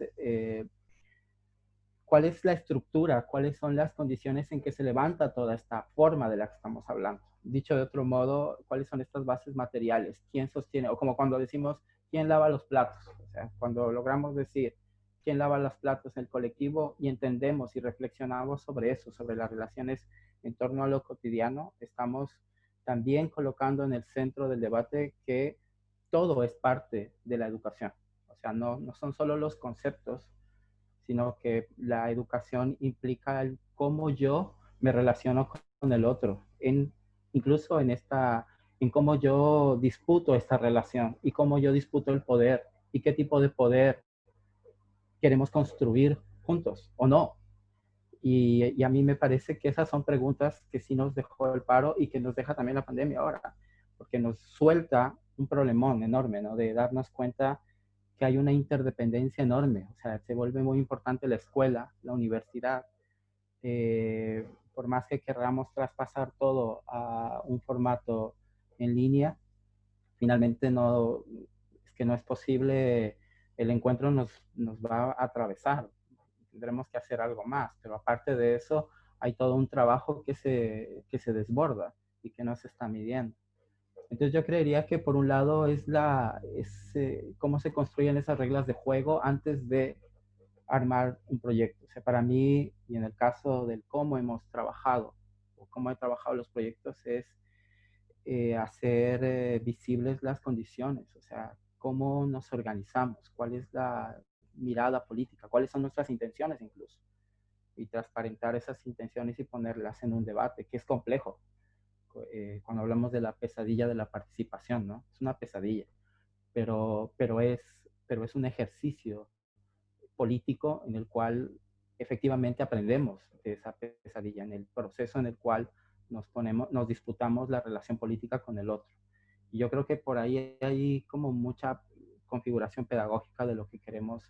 Speaker 4: cuál es la estructura, cuáles son las condiciones en que se levanta toda esta forma de la que estamos hablando. Dicho de otro modo, cuáles son estas bases materiales, quién sostiene, o como cuando decimos, quién lava los platos, o sea, cuando logramos decir, quién lava los platos en el colectivo y entendemos y reflexionamos sobre eso, sobre las relaciones en torno a lo cotidiano, estamos también colocando en el centro del debate que todo es parte de la educación. O sea, no son solo los conceptos, sino que la educación implica el cómo yo me relaciono con el otro, incluso en cómo yo disputo esta relación y cómo yo disputo el poder y qué tipo de poder queremos construir juntos o no. Y a mí me parece que esas son preguntas que sí nos dejó el paro y que nos deja también la pandemia ahora, porque nos suelta un problemón enorme, ¿no? De darnos cuenta que hay una interdependencia enorme, o sea, se vuelve muy importante la escuela, la universidad, por más que queramos traspasar todo a un formato en línea, finalmente no, es que no es posible, el encuentro nos va a atravesar, tendremos que hacer algo más, pero aparte de eso, hay todo un trabajo que se desborda y que no se está midiendo. Entonces yo creería que por un lado es cómo se construyen esas reglas de juego antes de armar un proyecto. O sea, para mí, y en el caso del cómo hemos trabajado, o cómo he trabajado los proyectos, es hacer visibles las condiciones, o sea, cómo nos organizamos, cuál es la mirada política, cuáles son nuestras intenciones incluso, y transparentar esas intenciones y ponerlas en un debate, que es complejo. Cuando hablamos de la pesadilla de la participación, ¿no? Es una pesadilla, pero es un ejercicio político en el cual efectivamente aprendemos de esa pesadilla, en el proceso en el cual nos disputamos la relación política con el otro. Y yo creo que por ahí hay como mucha configuración pedagógica de lo que queremos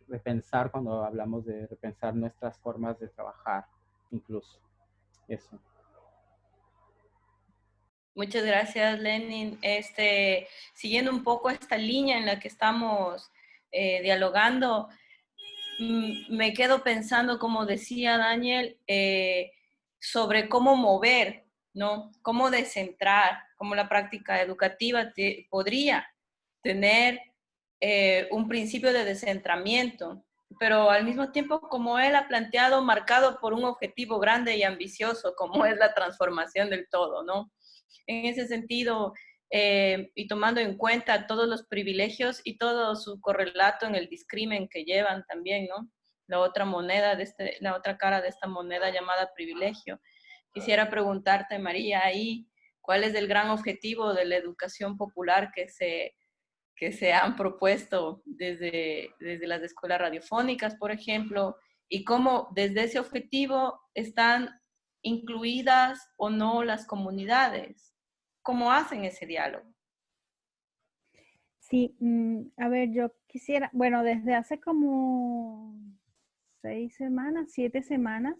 Speaker 4: repensar cuando hablamos de repensar nuestras formas de trabajar, incluso. Eso.
Speaker 2: Muchas gracias, Lenin. Siguiendo un poco esta línea en la que estamos dialogando, me quedo pensando, como decía Daniel, sobre cómo mover, ¿no? Cómo descentrar, cómo la práctica educativa podría tener un principio de descentramiento, pero al mismo tiempo, como él ha planteado, marcado por un objetivo grande y ambicioso, como es la transformación del todo, ¿no? En ese sentido, y tomando en cuenta todos los privilegios y todo su correlato en el discrimen que llevan también, ¿no? La otra moneda la otra cara de esta moneda llamada privilegio. Quisiera preguntarte, María, ahí, ¿cuál es el gran objetivo de la educación popular que se han propuesto desde las escuelas radiofónicas, por ejemplo, y cómo desde ese objetivo están incluidas o no las comunidades? ¿Cómo hacen ese diálogo?
Speaker 1: Sí, a ver, yo quisiera, bueno, desde hace como 6 semanas, 7 semanas,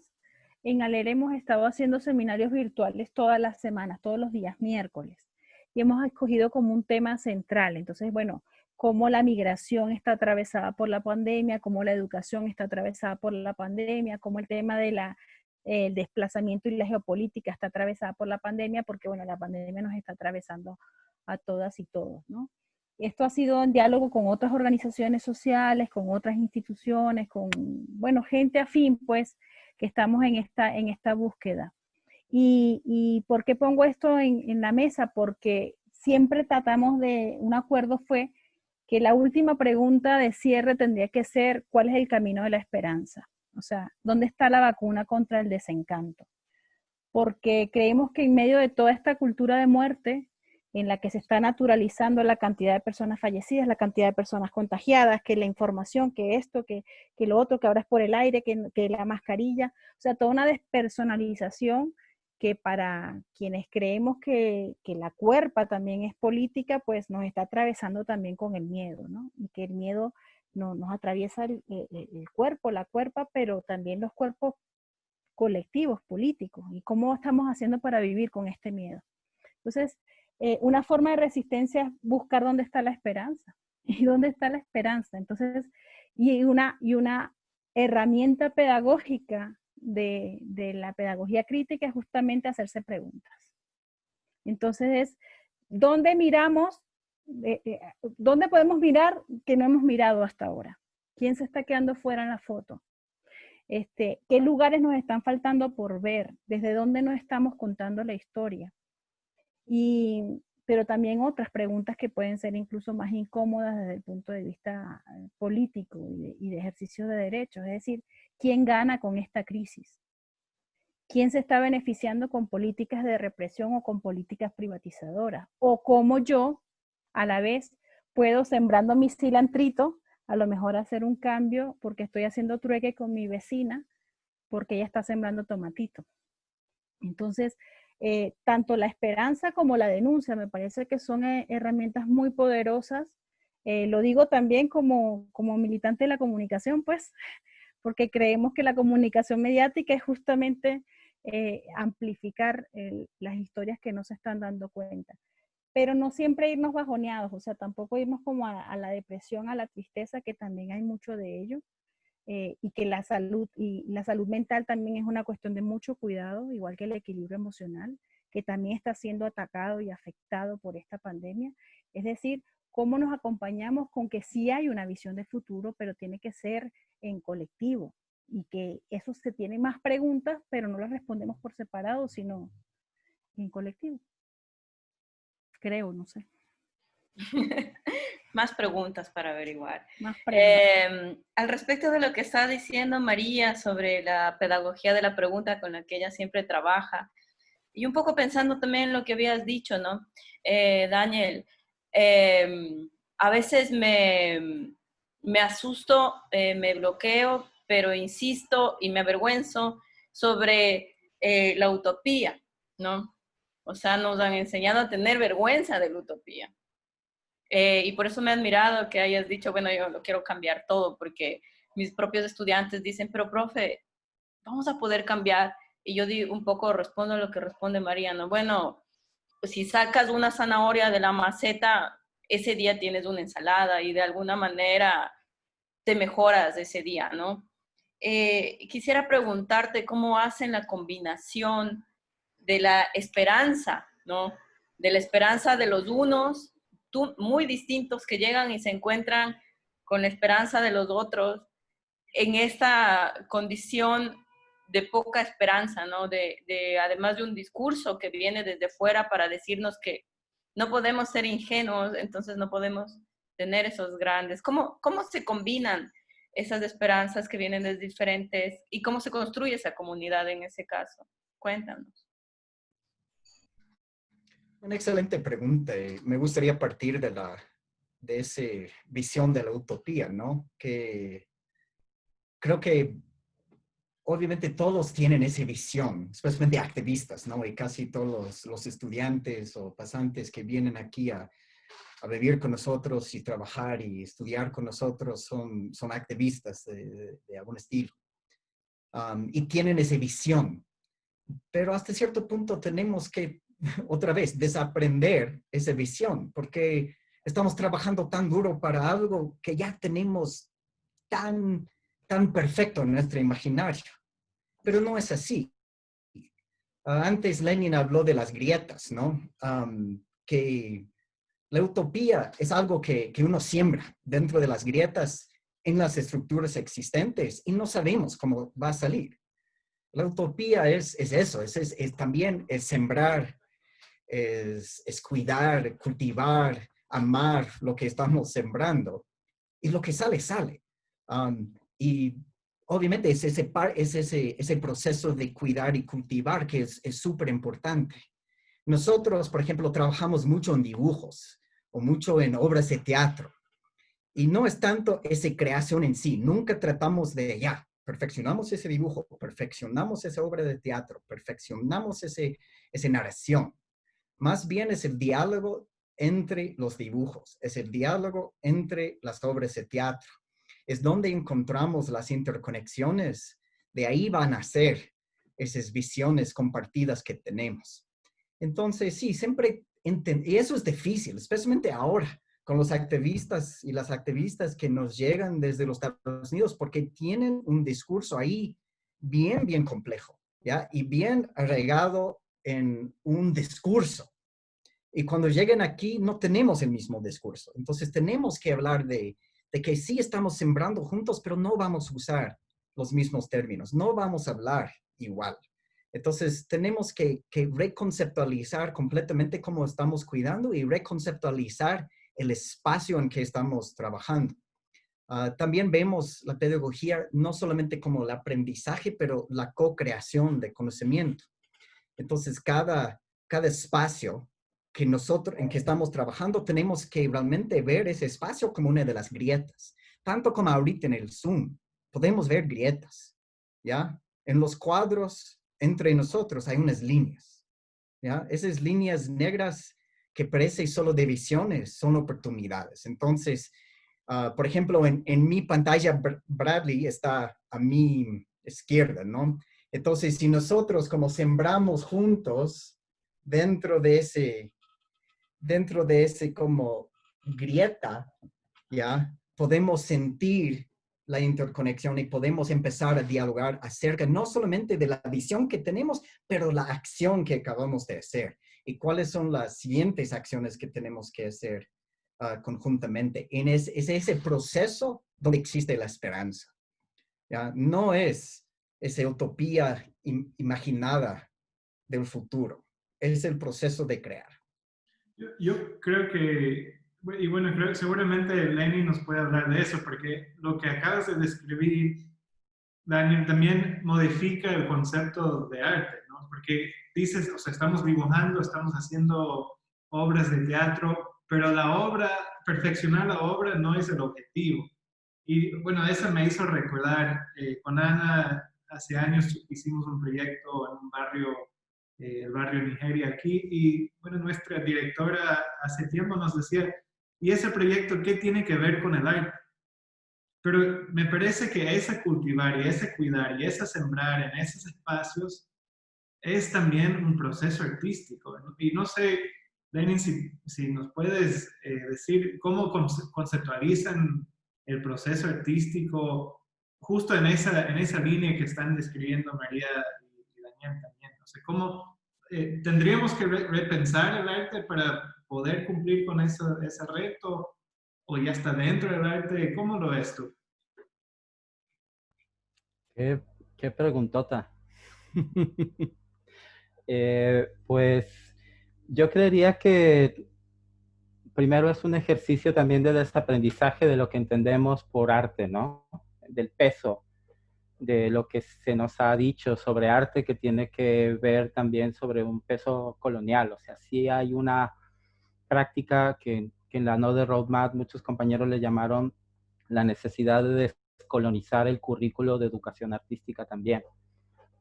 Speaker 1: en ALER hemos estado haciendo seminarios virtuales todas las semanas, todos los días, miércoles. Y hemos escogido como un tema central. Entonces, bueno, cómo la migración está atravesada por la pandemia, cómo la educación está atravesada por la pandemia, cómo el tema de el desplazamiento y la geopolítica está atravesada por la pandemia, porque, bueno, la pandemia nos está atravesando a todas y todos, ¿no? Esto ha sido en diálogo con otras organizaciones sociales, con otras instituciones, con, bueno, gente afín, pues, que estamos en esta búsqueda. ¿Y por qué pongo esto en la mesa? Porque siempre tratamos un acuerdo fue que la última pregunta de cierre tendría que ser, ¿cuál es el camino de la esperanza? O sea, ¿dónde está la vacuna contra el desencanto? Porque creemos que en medio de toda esta cultura de muerte, en la que se está naturalizando la cantidad de personas fallecidas, la cantidad de personas contagiadas, que la información, que esto, que lo otro, que ahora es por el aire, que la mascarilla, o sea, toda una despersonalización que para quienes creemos que la cuerpa también es política, pues nos está atravesando también con el miedo, ¿no? Y que el miedo nos atraviesa el cuerpo, la cuerpa, pero también los cuerpos colectivos, políticos, y cómo estamos haciendo para vivir con este miedo. Entonces, una forma de resistencia es buscar dónde está la esperanza. ¿Y dónde está la esperanza? Entonces, y una herramienta pedagógica de la pedagogía crítica es justamente hacerse preguntas. Entonces, ¿dónde miramos? ¿Dónde podemos mirar que no hemos mirado hasta ahora? ¿Quién se está quedando fuera en la foto? ¿Qué lugares nos están faltando por ver? ¿Desde dónde nos estamos contando la historia? Y pero también otras preguntas que pueden ser incluso más incómodas desde el punto de vista político y de ejercicio de derechos. Es decir, ¿quién gana con esta crisis? ¿Quién se está beneficiando con políticas de represión o con políticas privatizadoras? O cómo yo, a la vez, puedo, sembrando mi cilantrito, a lo mejor hacer un cambio porque estoy haciendo trueque con mi vecina porque ella está sembrando tomatito. Entonces, tanto la esperanza como la denuncia me parece que son herramientas muy poderosas. Lo digo también como militante de la comunicación, pues, porque creemos que la comunicación mediática es justamente amplificar las historias que no se están dando cuenta. Pero no siempre irnos bajoneados, o sea, tampoco irnos como a la depresión, a la tristeza, que también hay mucho de ello. Y que la salud mental también es una cuestión de mucho cuidado, igual que el equilibrio emocional, que también está siendo atacado y afectado por esta pandemia. Es decir, cómo nos acompañamos con que sí hay una visión de futuro, pero tiene que ser en colectivo, y que eso se tiene más preguntas, pero no las respondemos por separado, sino en colectivo. Creo, no sé.
Speaker 2: Más preguntas para averiguar.
Speaker 1: Más preguntas.
Speaker 2: Al respecto de lo que está diciendo María sobre la pedagogía de la pregunta con la que ella siempre trabaja, y un poco pensando también en lo que habías dicho, ¿no? Daniel, a veces me asusto, me bloqueo, pero insisto y me avergüenzo sobre la utopía, ¿no? O sea, nos han enseñado a tener vergüenza de la utopía. Y por eso me ha admirado que hayas dicho, bueno, yo lo quiero cambiar todo, porque mis propios estudiantes dicen, pero profe, vamos a poder cambiar. Y yo un poco respondo a lo que responde Mariano. Bueno, pues si sacas una zanahoria de la maceta, ese día tienes una ensalada y de alguna manera te mejoras ese día, ¿no? Quisiera preguntarte cómo hacen la combinación de la esperanza, ¿no? De la esperanza de los unos, muy distintos, que llegan y se encuentran con la esperanza de los otros en esta condición de poca esperanza, ¿no? Además de un discurso que viene desde fuera para decirnos que no podemos ser ingenuos, entonces no podemos tener esos grandes. ¿Cómo se combinan esas esperanzas que vienen desde diferentes y cómo se construye esa comunidad en ese caso? Cuéntanos.
Speaker 5: Una excelente pregunta. Me gustaría partir de esa visión de la utopía, ¿no? Que creo que obviamente todos tienen esa visión, especialmente activistas, ¿no? Y casi todos los estudiantes o pasantes que vienen aquí a vivir con nosotros y trabajar y estudiar con nosotros son activistas de algún estilo. Y tienen esa visión. Pero hasta cierto punto tenemos que, otra vez, desaprender esa visión, porque estamos trabajando tan duro para algo que ya tenemos tan perfecto en nuestro imaginario. Pero no es así. Antes Lenin habló de las grietas, ¿no? Que la utopía es algo que uno siembra dentro de las grietas en las estructuras existentes y no sabemos cómo va a salir. La utopía es eso, también es sembrar, es cuidar, cultivar, amar lo que estamos sembrando. Y lo que sale, sale. Y obviamente es ese proceso de cuidar y cultivar que es súper importante. Nosotros, por ejemplo, trabajamos mucho en dibujos o mucho en obras de teatro. Y no es tanto esa creación en sí. Nunca tratamos de ya. Perfeccionamos ese dibujo, perfeccionamos esa obra de teatro, perfeccionamos esa narración. Más bien es el diálogo entre los dibujos, es el diálogo entre las obras de teatro. Es donde encontramos las interconexiones. De ahí van a nacer esas visiones compartidas que tenemos. Entonces, sí, siempre, y eso es difícil, especialmente ahora, con los activistas y las activistas que nos llegan desde los Estados Unidos, porque tienen un discurso ahí bien complejo, ¿ya? Y bien arraigado en un discurso. Y cuando lleguen aquí, no tenemos el mismo discurso. Entonces, tenemos que hablar de que sí estamos sembrando juntos, pero no vamos a usar los mismos términos, no vamos a hablar igual. Entonces, tenemos que reconceptualizar completamente cómo estamos cuidando y reconceptualizar el espacio en que estamos trabajando. También vemos la pedagogía no solamente como el aprendizaje, pero la co-creación de conocimiento. Entonces, cada espacio que nosotros, en que estamos trabajando, tenemos que realmente ver ese espacio como una de las grietas. Tanto como ahorita en el Zoom, podemos ver grietas, ¿ya? En los cuadros entre nosotros hay unas líneas, ¿ya? Esas líneas negras que parecen solo divisiones son oportunidades. Entonces, por ejemplo, en mi pantalla, Bradley está a mi izquierda, ¿no? Entonces, si nosotros como sembramos juntos dentro de ese como grieta, ¿ya? Podemos sentir la interconexión y podemos empezar a dialogar acerca no solamente de la visión que tenemos, pero la acción que acabamos de hacer y cuáles son las siguientes acciones que tenemos que hacer conjuntamente. Es ese proceso donde existe la esperanza, ¿ya? No es esa utopía imaginada del futuro, es el proceso de crear.
Speaker 3: Yo creo que, y bueno, creo que seguramente Lenny nos puede hablar de eso, porque lo que acabas de describir, Daniel, también modifica el concepto de arte, ¿no? Porque dices, o sea, estamos dibujando, estamos haciendo obras de teatro, pero la obra, perfeccionar la obra no es el objetivo. Y bueno, eso me hizo recordar, con Ana, hace años hicimos un proyecto en un barrio, el barrio Nigeria aquí, y bueno, nuestra directora hace tiempo nos decía, ¿y ese proyecto qué tiene que ver con el arte? Pero me parece que ese cultivar y ese cuidar y ese sembrar en esos espacios es también un proceso artístico, ¿no? Y no sé, Lenin, si nos puedes decir cómo conceptualizan el proceso artístico justo en esa línea que están describiendo María y Daniel también. No sé, ¿cómo tendríamos que repensar el arte para poder cumplir con ese reto? ¿O ya está dentro del arte? ¿Cómo lo ves tú?
Speaker 4: Qué preguntota. Pues yo creería que primero es un ejercicio también de desaprendizaje de lo que entendemos por arte, ¿no? Del peso, de lo que se nos ha dicho sobre arte, que tiene que ver también sobre un peso colonial. O sea, sí hay una práctica que en la Another Roadmap muchos compañeros le llamaron la necesidad de descolonizar el currículo de educación artística también.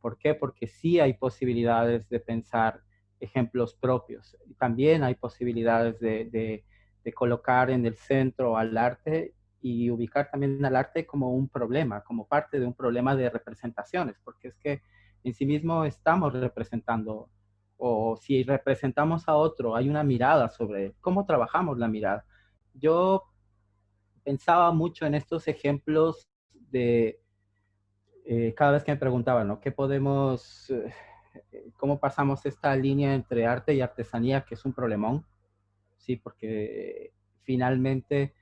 Speaker 4: ¿Por qué? Porque sí hay posibilidades de pensar ejemplos propios. También hay posibilidades de colocar en el centro al arte y ubicar también al arte como un problema, como parte de un problema de representaciones, porque es que en sí mismo estamos representando, o si representamos a otro, hay una mirada sobre cómo trabajamos la mirada. Yo pensaba mucho en estos ejemplos de cada vez que me preguntaban, ¿no? ¿Qué podemos, cómo pasamos esta línea entre arte y artesanía, que es un problemón? Sí, porque finalmente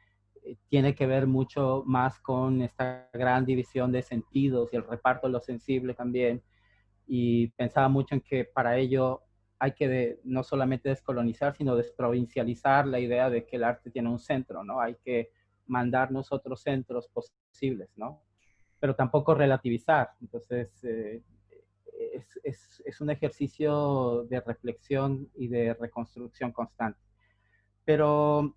Speaker 4: tiene que ver mucho más con esta gran división de sentidos y el reparto de lo sensible también. Y pensaba mucho en que para ello hay que no solamente descolonizar, sino desprovincializar la idea de que el arte tiene un centro, ¿no? Hay que mandarnos otros centros posibles, ¿no? Pero tampoco relativizar. Entonces, es un ejercicio de reflexión y de reconstrucción constante. Pero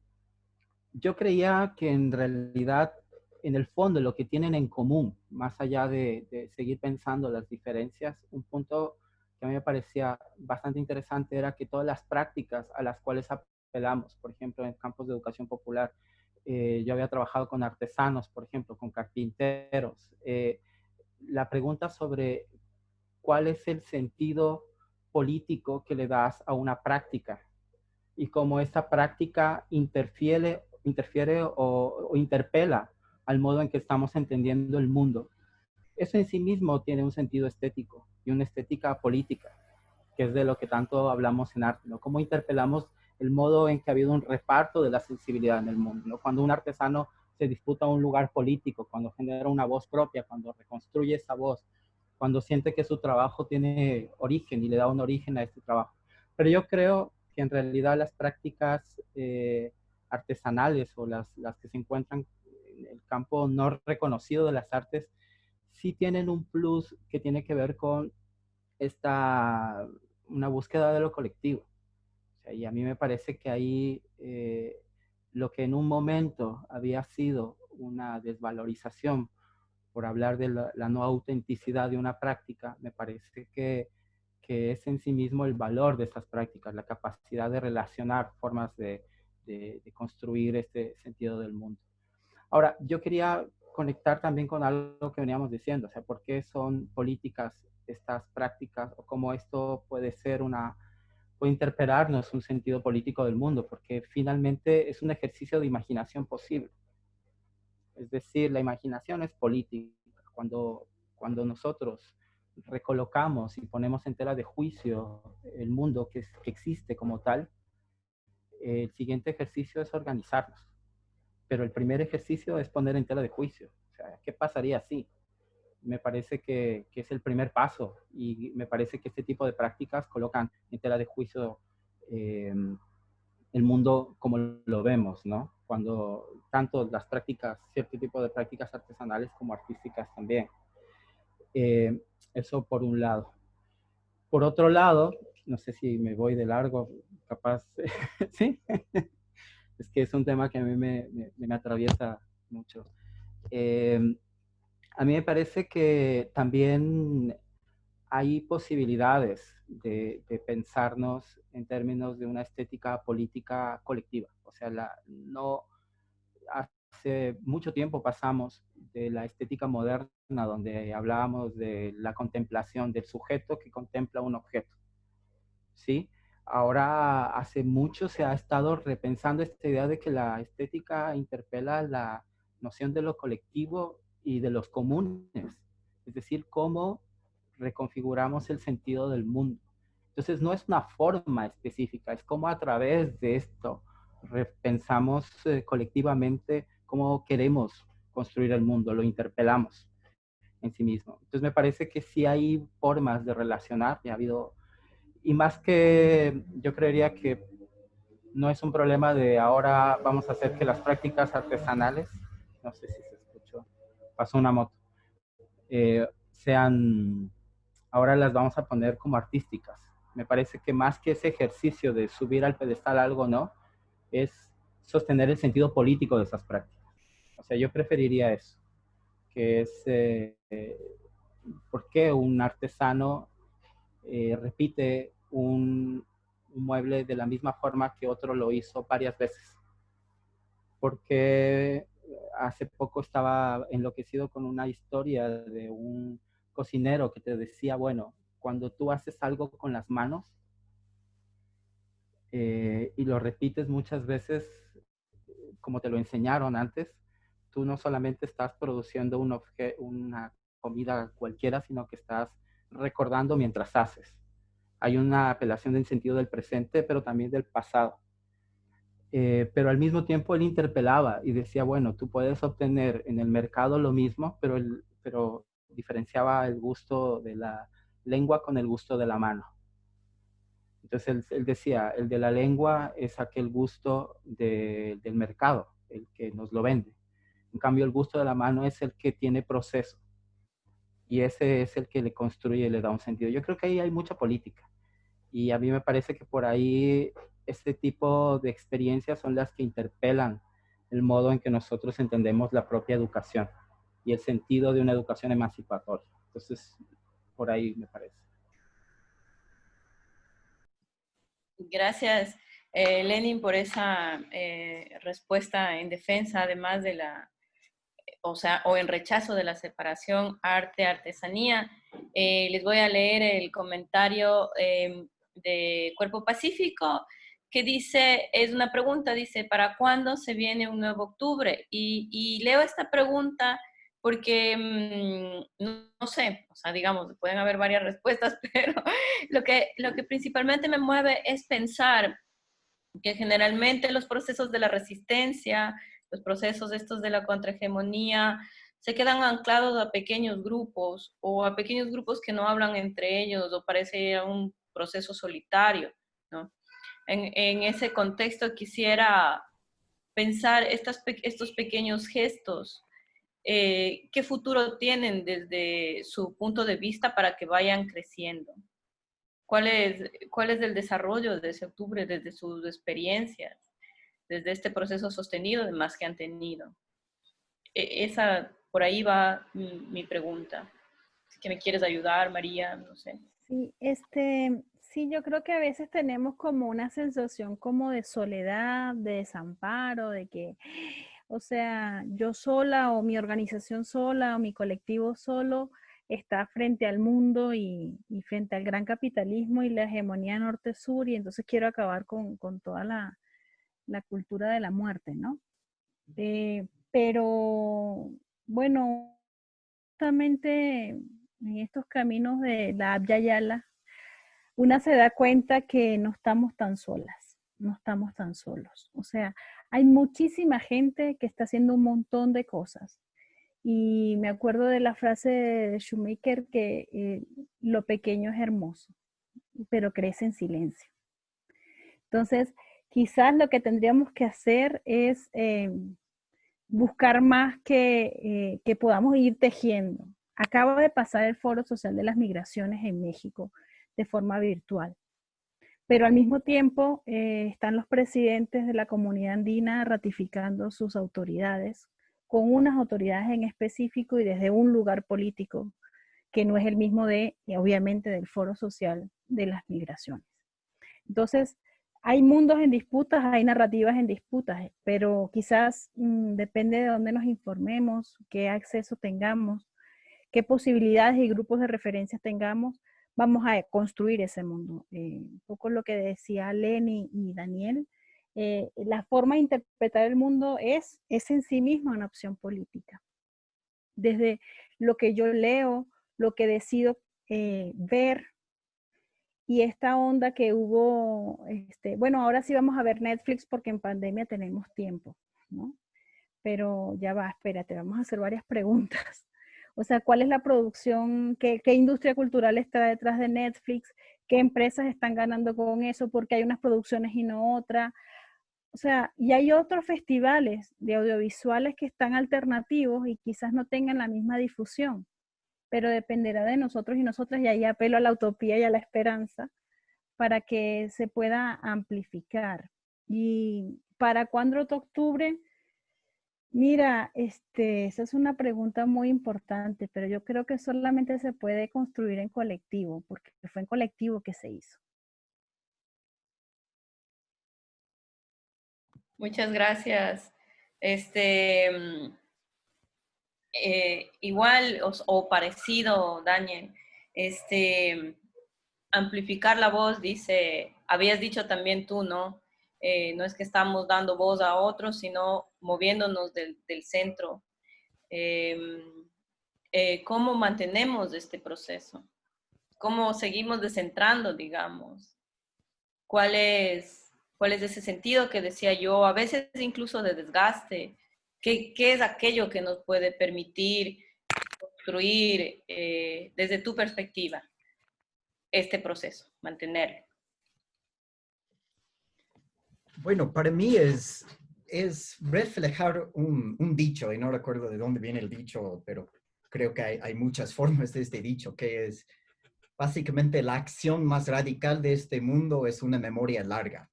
Speaker 4: yo creía que en realidad, en el fondo, lo que tienen en común, más allá de seguir pensando las diferencias, un punto que a mí me parecía bastante interesante era que todas las prácticas a las cuales apelamos, por ejemplo, en campos de educación popular, yo había trabajado con artesanos, por ejemplo, con carpinteros. La pregunta sobre cuál es el sentido político que le das a una práctica y cómo esta práctica interfiere o interpela al modo en que estamos entendiendo el mundo. Eso en sí mismo tiene un sentido estético y una estética política, que es de lo que tanto hablamos en arte, ¿no? Cómo interpelamos el modo en que ha habido un reparto de la sensibilidad en el mundo, ¿no? Cuando un artesano se disputa un lugar político, cuando genera una voz propia, cuando reconstruye esa voz, cuando siente que su trabajo tiene origen y le da un origen a este trabajo. Pero yo creo que en realidad las prácticas artesanales o las que se encuentran en el campo no reconocido de las artes sí tienen un plus que tiene que ver con una búsqueda de lo colectivo. O sea, y a mí me parece que ahí lo que en un momento había sido una desvalorización por hablar de la no autenticidad de una práctica, me parece que es en sí mismo el valor de esas prácticas, la capacidad de relacionar formas de construir este sentido del mundo. Ahora, yo quería conectar también con algo que veníamos diciendo, o sea, ¿por qué son políticas estas prácticas o cómo esto puede interpelarnos un sentido político del mundo? Porque finalmente es un ejercicio de imaginación posible. Es decir, la imaginación es política. Cuando nosotros recolocamos y ponemos en tela de juicio el mundo que existe como tal, el siguiente ejercicio es organizarnos. Pero el primer ejercicio es poner en tela de juicio. O sea, ¿qué pasaría si? Me parece que es el primer paso y me parece que este tipo de prácticas colocan en tela de juicio el mundo como lo vemos, ¿no? Cuando tanto las prácticas, cierto tipo de prácticas artesanales como artísticas también. Eso por un lado. Por otro lado, no sé si me voy de largo, capaz, ¿sí? Es que es un tema que a mí me atraviesa mucho. A mí me parece que también hay posibilidades de pensarnos en términos de una estética política colectiva. O sea, no hace mucho tiempo pasamos de la estética moderna, donde hablábamos de la contemplación del sujeto que contempla un objeto, ¿sí? Ahora, hace mucho se ha estado repensando esta idea de que la estética interpela la noción de lo colectivo y de los comunes, es decir, cómo reconfiguramos el sentido del mundo. Entonces, no es una forma específica, es como a través de esto repensamos colectivamente cómo queremos construir el mundo, lo interpelamos en sí mismo. Entonces, me parece que sí hay formas de relacionar, y ha habido, y más que yo creería que no es un problema de ahora vamos a hacer que las prácticas artesanales, no sé si se escuchó, pasó una moto, ahora las vamos a poner como artísticas. Me parece que más que ese ejercicio de subir al pedestal algo, ¿no? Es sostener el sentido político de esas prácticas. O sea, yo preferiría eso, que es por qué un artesano repite un mueble de la misma forma que otro lo hizo varias veces. Porque hace poco estaba enloquecido con una historia de un cocinero que te decía, bueno, cuando tú haces algo con las manos y lo repites muchas veces como te lo enseñaron antes, tú no solamente estás produciendo una comida cualquiera, sino que estás recordando mientras haces. Hay una apelación del sentido del presente, pero también del pasado. Pero al mismo tiempo él interpelaba y decía, bueno, tú puedes obtener en el mercado lo mismo, pero diferenciaba el gusto de la lengua con el gusto de la mano. Entonces él decía, el de la lengua es aquel gusto del mercado, el que nos lo vende. En cambio, el gusto de la mano es el que tiene proceso. Y ese es el que le construye y le da un sentido. Yo creo que ahí hay mucha política. Y a mí me parece que por ahí este tipo de experiencias son las que interpelan el modo en que nosotros entendemos la propia educación y el sentido de una educación emancipatoria. Entonces, por ahí me parece.
Speaker 2: Gracias, Lenin, por esa respuesta en defensa, además de o en rechazo de la separación arte-artesanía. Les voy a leer el comentario de Cuerpo Pacífico, que dice, es una pregunta, dice, ¿para cuándo se viene un nuevo octubre? Y leo esta pregunta porque, no sé, o sea, digamos, pueden haber varias respuestas, pero lo que principalmente me mueve es pensar que generalmente los procesos de la resistencia, los procesos estos de la contrahegemonía, se quedan anclados a pequeños grupos o a pequeños grupos que no hablan entre ellos o parece un proceso solitario, ¿no? En ese contexto quisiera pensar estos pequeños gestos, ¿qué futuro tienen desde su punto de vista para que vayan creciendo? ¿Cuál es el desarrollo de ese octubre desde sus experiencias, desde este proceso sostenido además que han tenido? Por ahí va mi pregunta. Si que me quieres ayudar, María, no sé.
Speaker 1: Sí, sí, yo creo que a veces tenemos como una sensación como de soledad, de desamparo, de que, o sea, yo sola o mi organización sola o mi colectivo solo está frente al mundo y frente al gran capitalismo y la hegemonía norte-sur y entonces quiero acabar con toda la cultura de la muerte, ¿no? Pero bueno, justamente en estos caminos de la Abya Yala, una se da cuenta que no estamos tan solas, no estamos tan solos. O sea, hay muchísima gente que está haciendo un montón de cosas. Y me acuerdo de la frase de Shoemaker que lo pequeño es hermoso, pero crece en silencio. Entonces, quizás lo que tendríamos que hacer es buscar más que podamos ir tejiendo. Acaba de pasar el Foro Social de las Migraciones en México de forma virtual, pero al mismo tiempo están los presidentes de la comunidad andina ratificando sus autoridades, con unas autoridades en específico y desde un lugar político que no es el mismo obviamente, del Foro Social de las Migraciones. Entonces, hay mundos en disputas, hay narrativas en disputas, pero quizás depende de dónde nos informemos, qué acceso tengamos, qué posibilidades y grupos de referencias tengamos, vamos a construir ese mundo. Un poco lo que decía Lenny y Daniel, la forma de interpretar el mundo es en sí misma una opción política. Desde lo que yo leo, lo que decido ver, y esta onda que hubo, bueno, ahora sí vamos a ver Netflix porque en pandemia tenemos tiempo, ¿no? Pero ya va, espérate, vamos a hacer varias preguntas. O sea, ¿cuál es la producción? ¿Qué industria cultural está detrás de Netflix? ¿Qué empresas están ganando con eso? Porque hay unas producciones y no otras. O sea, y hay otros festivales de audiovisuales que están alternativos y quizás no tengan la misma difusión, pero dependerá de nosotros y nosotras, y ahí apelo a la utopía y a la esperanza para que se pueda amplificar. ¿Y para cuándo octubre? Mira, esa es una pregunta muy importante, pero yo creo que solamente se puede construir en colectivo, porque fue en colectivo que se hizo.
Speaker 2: Muchas gracias. Igual o parecido, Daniel, amplificar la voz, habías dicho también tú, ¿no? No es que estamos dando voz a otros, sino moviéndonos del centro. ¿Cómo mantenemos este proceso? ¿Cómo seguimos descentrando, digamos? ¿Cuál es ese sentido que decía yo? A veces incluso de desgaste. ¿Qué es aquello que nos puede permitir construir desde tu perspectiva este proceso, mantenerlo?
Speaker 5: Bueno, para mí es reflejar un dicho, y no recuerdo de dónde viene el dicho, pero creo que hay muchas formas de este dicho, que es básicamente la acción más radical de este mundo es una memoria larga,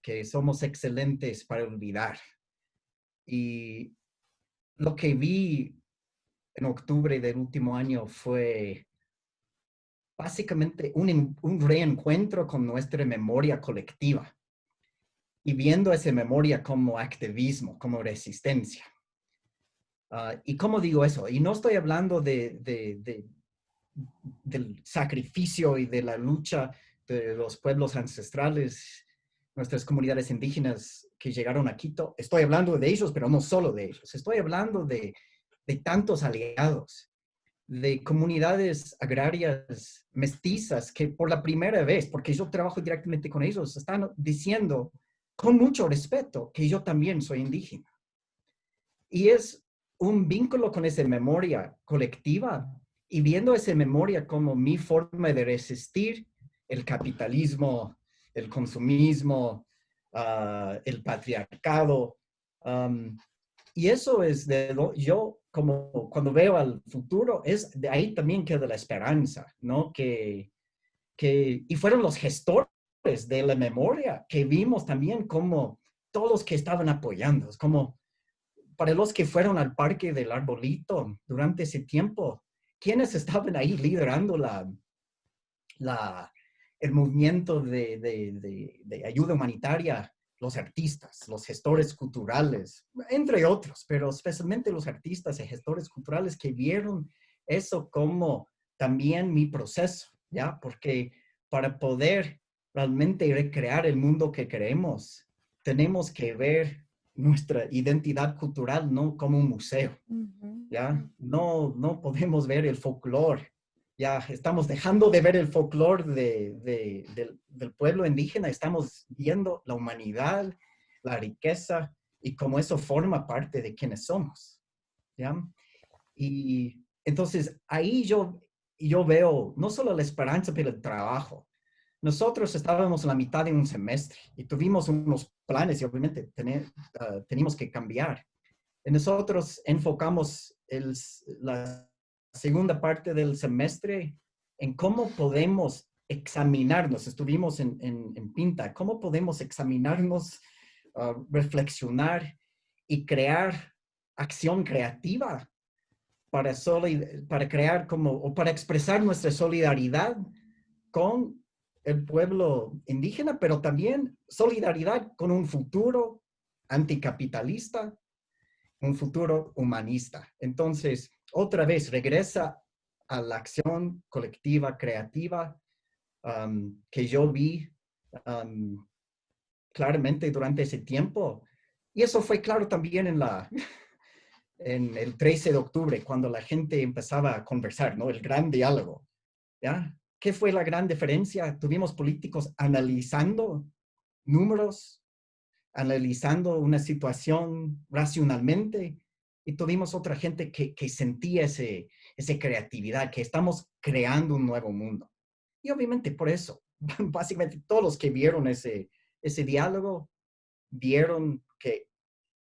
Speaker 5: que somos excelentes para olvidar. Y lo que vi en octubre del último año fue básicamente un reencuentro con nuestra memoria colectiva y viendo esa memoria como activismo, como resistencia. ¿Y cómo digo eso? Y no estoy hablando del sacrificio y de la lucha de los pueblos ancestrales, nuestras comunidades indígenas que llegaron a Quito. Estoy hablando de ellos, pero no solo de ellos. Estoy hablando de tantos aliados, de comunidades agrarias mestizas que por la primera vez, porque yo trabajo directamente con ellos, están diciendo con mucho respeto que yo también soy indígena. Y es un vínculo con esa memoria colectiva y viendo esa memoria como mi forma de resistir el capitalismo, el consumismo, el patriarcado. Y eso es yo como cuando veo al futuro, es de ahí también queda la esperanza, ¿no? Y fueron los gestores de la memoria que vimos también como todos los que estaban apoyando, es como para los que fueron al Parque del Arbolito durante ese tiempo, ¿quiénes estaban ahí liderando el movimiento de ayuda humanitaria? Los artistas, los gestores culturales, entre otros, pero especialmente los artistas y gestores culturales que vieron eso como también mi proceso, ¿ya? Porque para poder realmente recrear el mundo que queremos, tenemos que ver nuestra identidad cultural no como un museo, ¿ya? No podemos ver el folclore. Ya estamos dejando de ver el folclore del pueblo indígena, estamos viendo la humanidad, la riqueza y cómo eso forma parte de quienes somos, ¿ya? Y entonces ahí yo veo no solo la esperanza, pero el trabajo. Nosotros estábamos en la mitad de un semestre y tuvimos unos planes y obviamente teníamos que cambiar. Y nosotros enfocamos la segunda parte del semestre en cómo podemos examinarnos. Estuvimos en Pinta, cómo podemos examinarnos, reflexionar y crear acción creativa para crear o para expresar nuestra solidaridad con el pueblo indígena, pero también solidaridad con un futuro anticapitalista, un futuro humanista. Entonces, otra vez, regresa a la acción colectiva, creativa, que yo vi claramente durante ese tiempo. Y eso fue claro también en el 13 de octubre, cuando la gente empezaba a conversar, ¿no? El gran diálogo, ¿ya? ¿Qué fue la gran diferencia? Tuvimos políticos analizando números, analizando una situación racionalmente, y tuvimos otra gente que sentía esa creatividad, que estamos creando un nuevo mundo. Y obviamente por eso, básicamente todos los que vieron ese diálogo, vieron que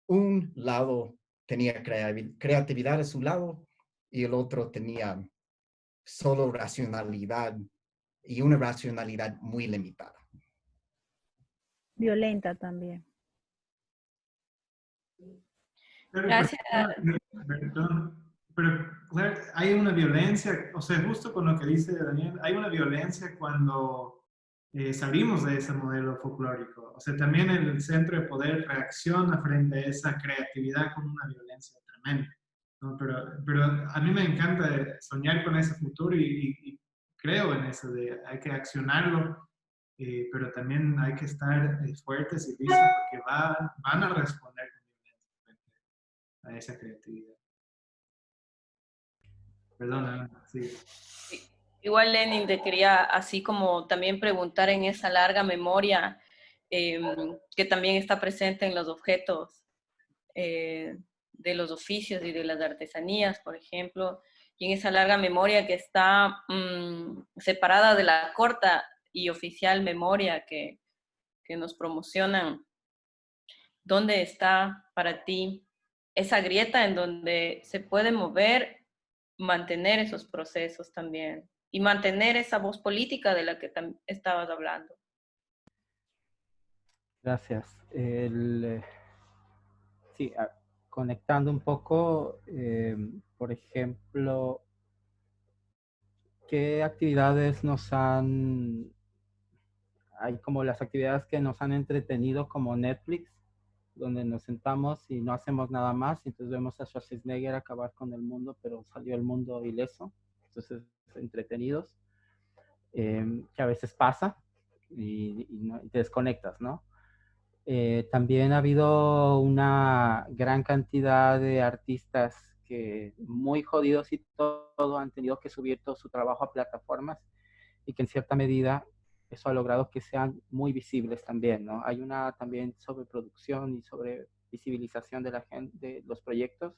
Speaker 5: un lado tenía creatividad a su lado y el otro tenía solo racionalidad y una racionalidad muy limitada.
Speaker 1: Violenta también.
Speaker 2: Gracias.
Speaker 3: Perdón, pero claro, hay una violencia, o sea, justo con lo que dice Daniel, hay una violencia cuando salimos de ese modelo folclórico. O sea, también el centro de poder reacciona frente a esa creatividad con una violencia tremenda, ¿no? Pero a mí me encanta soñar con ese futuro y creo en eso, de hay que accionarlo, pero también hay que estar fuertes y listos porque van a responder a esa creatividad. Perdona, sí.
Speaker 2: Igual, Lenin, te quería así como también preguntar en esa larga memoria que también está presente en los objetos de los oficios y de las artesanías, por ejemplo, y en esa larga memoria que está separada de la corta y oficial memoria que nos promocionan. ¿Dónde está para ti esa grieta en donde se puede mover, mantener esos procesos también y mantener esa voz política de la que estabas hablando?
Speaker 4: Gracias. Sí, conectando un poco, por ejemplo, ¿qué actividades hay como las actividades que nos han entretenido como Netflix, donde nos sentamos y no hacemos nada más, y entonces vemos a Schwarzenegger acabar con el mundo, pero salió el mundo ileso, entonces entretenidos, que a veces pasa y te desconectas, ¿no? También ha habido una gran cantidad de artistas que muy jodidos y todo han tenido que subir todo su trabajo a plataformas y que en cierta medida eso ha logrado que sean muy visibles también, ¿no? Hay una también sobreproducción y sobre visibilización de la gente, de los proyectos,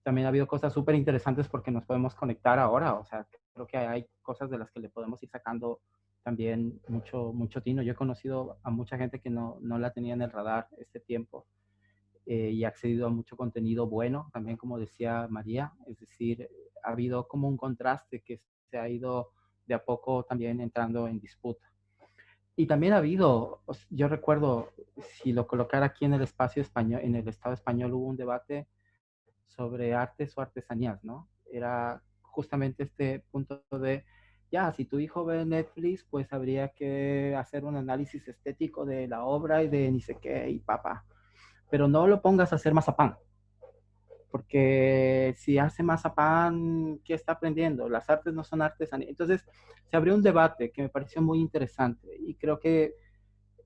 Speaker 4: también ha habido cosas súper interesantes porque nos podemos conectar ahora. O sea, creo que hay cosas de las que le podemos ir sacando también mucho tino. Yo he conocido a mucha gente que no la tenía en el radar este tiempo y ha accedido a mucho contenido bueno, también como decía María. Es decir, ha habido como un contraste que se ha ido de a poco también entrando en disputa. Y también ha habido, yo recuerdo, si lo colocara aquí en el espacio español, en el Estado español, hubo un debate sobre artes o artesanías, ¿no? Era justamente este punto de, ya, si tu hijo ve Netflix, pues habría que hacer un análisis estético de la obra y de ni sé qué, y papá. Pero no lo pongas a hacer mazapán, porque si hace mazapán, ¿qué está aprendiendo? Las artes no son artesanías. Entonces, se abrió un debate que me pareció muy interesante y creo que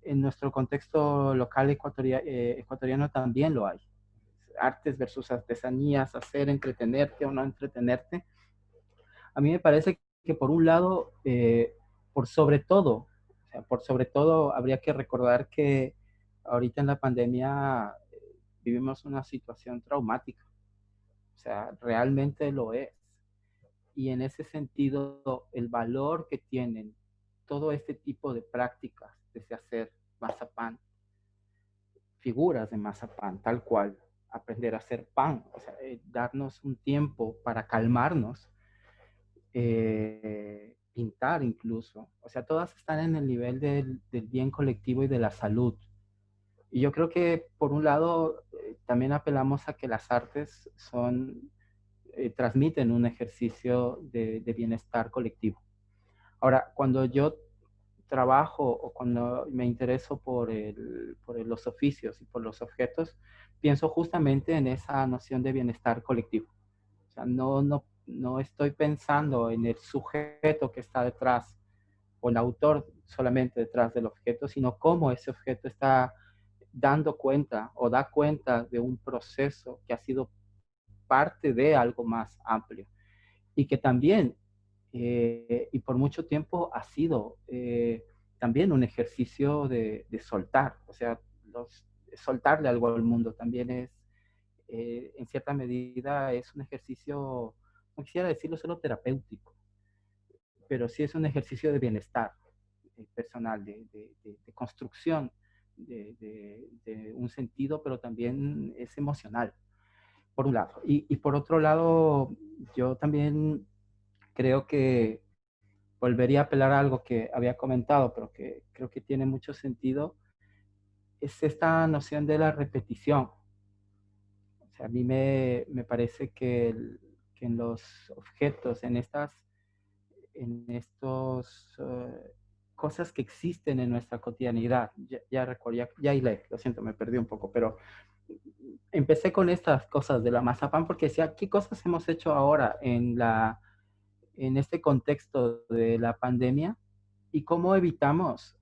Speaker 4: en nuestro contexto local ecuatoriano también lo hay. Artes versus artesanías, hacer, entretenerte o no entretenerte. A mí me parece que por un lado, por sobre todo, o sea, por sobre todo habría que recordar que ahorita en la pandemia vivimos una situación traumática. O sea, realmente lo es. Y en ese sentido, el valor que tienen todo este tipo de prácticas, desde hacer mazapán, figuras de mazapán, tal cual, aprender a hacer pan, o sea, darnos un tiempo para calmarnos, pintar incluso, o sea, todas están en el nivel del bien colectivo y de la salud. Y yo creo que por un lado también apelamos a que las artes transmiten un ejercicio de bienestar colectivo. Ahora, cuando yo trabajo o cuando me intereso por los oficios y por los objetos, pienso justamente en esa noción de bienestar colectivo. O sea, no estoy pensando en el sujeto que está detrás o el autor solamente detrás del objeto, sino cómo ese objeto está dando cuenta o da cuenta de un proceso que ha sido parte de algo más amplio y que también, y por mucho tiempo ha sido también un ejercicio de soltar, o sea, soltarle algo al mundo también es, en cierta medida, es un ejercicio, no quisiera decirlo solo terapéutico, pero sí es un ejercicio de bienestar personal, de construcción de un sentido, pero también es emocional, por un lado. Y por otro lado, yo también creo que volvería a apelar a algo que había comentado, pero que creo que tiene mucho sentido, es esta noción de la repetición. O sea, a mí me parece que en los objetos, en estos cosas que existen en nuestra cotidianidad, ya recuerdo, ya hilé, lo siento, me perdí un poco, pero empecé con estas cosas de la mazapán porque decía, ¿qué cosas hemos hecho ahora en este contexto de la pandemia y cómo evitamos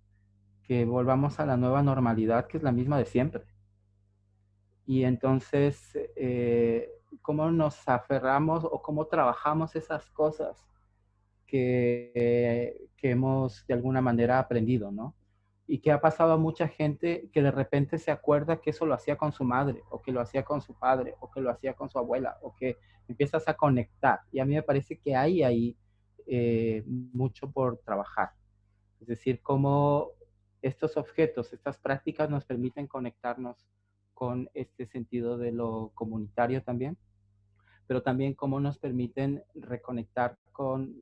Speaker 4: que volvamos a la nueva normalidad, que es la misma de siempre? Y entonces, ¿cómo nos aferramos o cómo trabajamos esas cosas que hemos de alguna manera aprendido, ¿no? Y que ha pasado a mucha gente que de repente se acuerda que eso lo hacía con su madre, o que lo hacía con su padre, o que lo hacía con su abuela, o que empiezas a conectar. Y a mí me parece que hay ahí mucho por trabajar. Es decir, cómo estos objetos, estas prácticas nos permiten conectarnos con este sentido de lo comunitario también, pero también cómo nos permiten reconectar con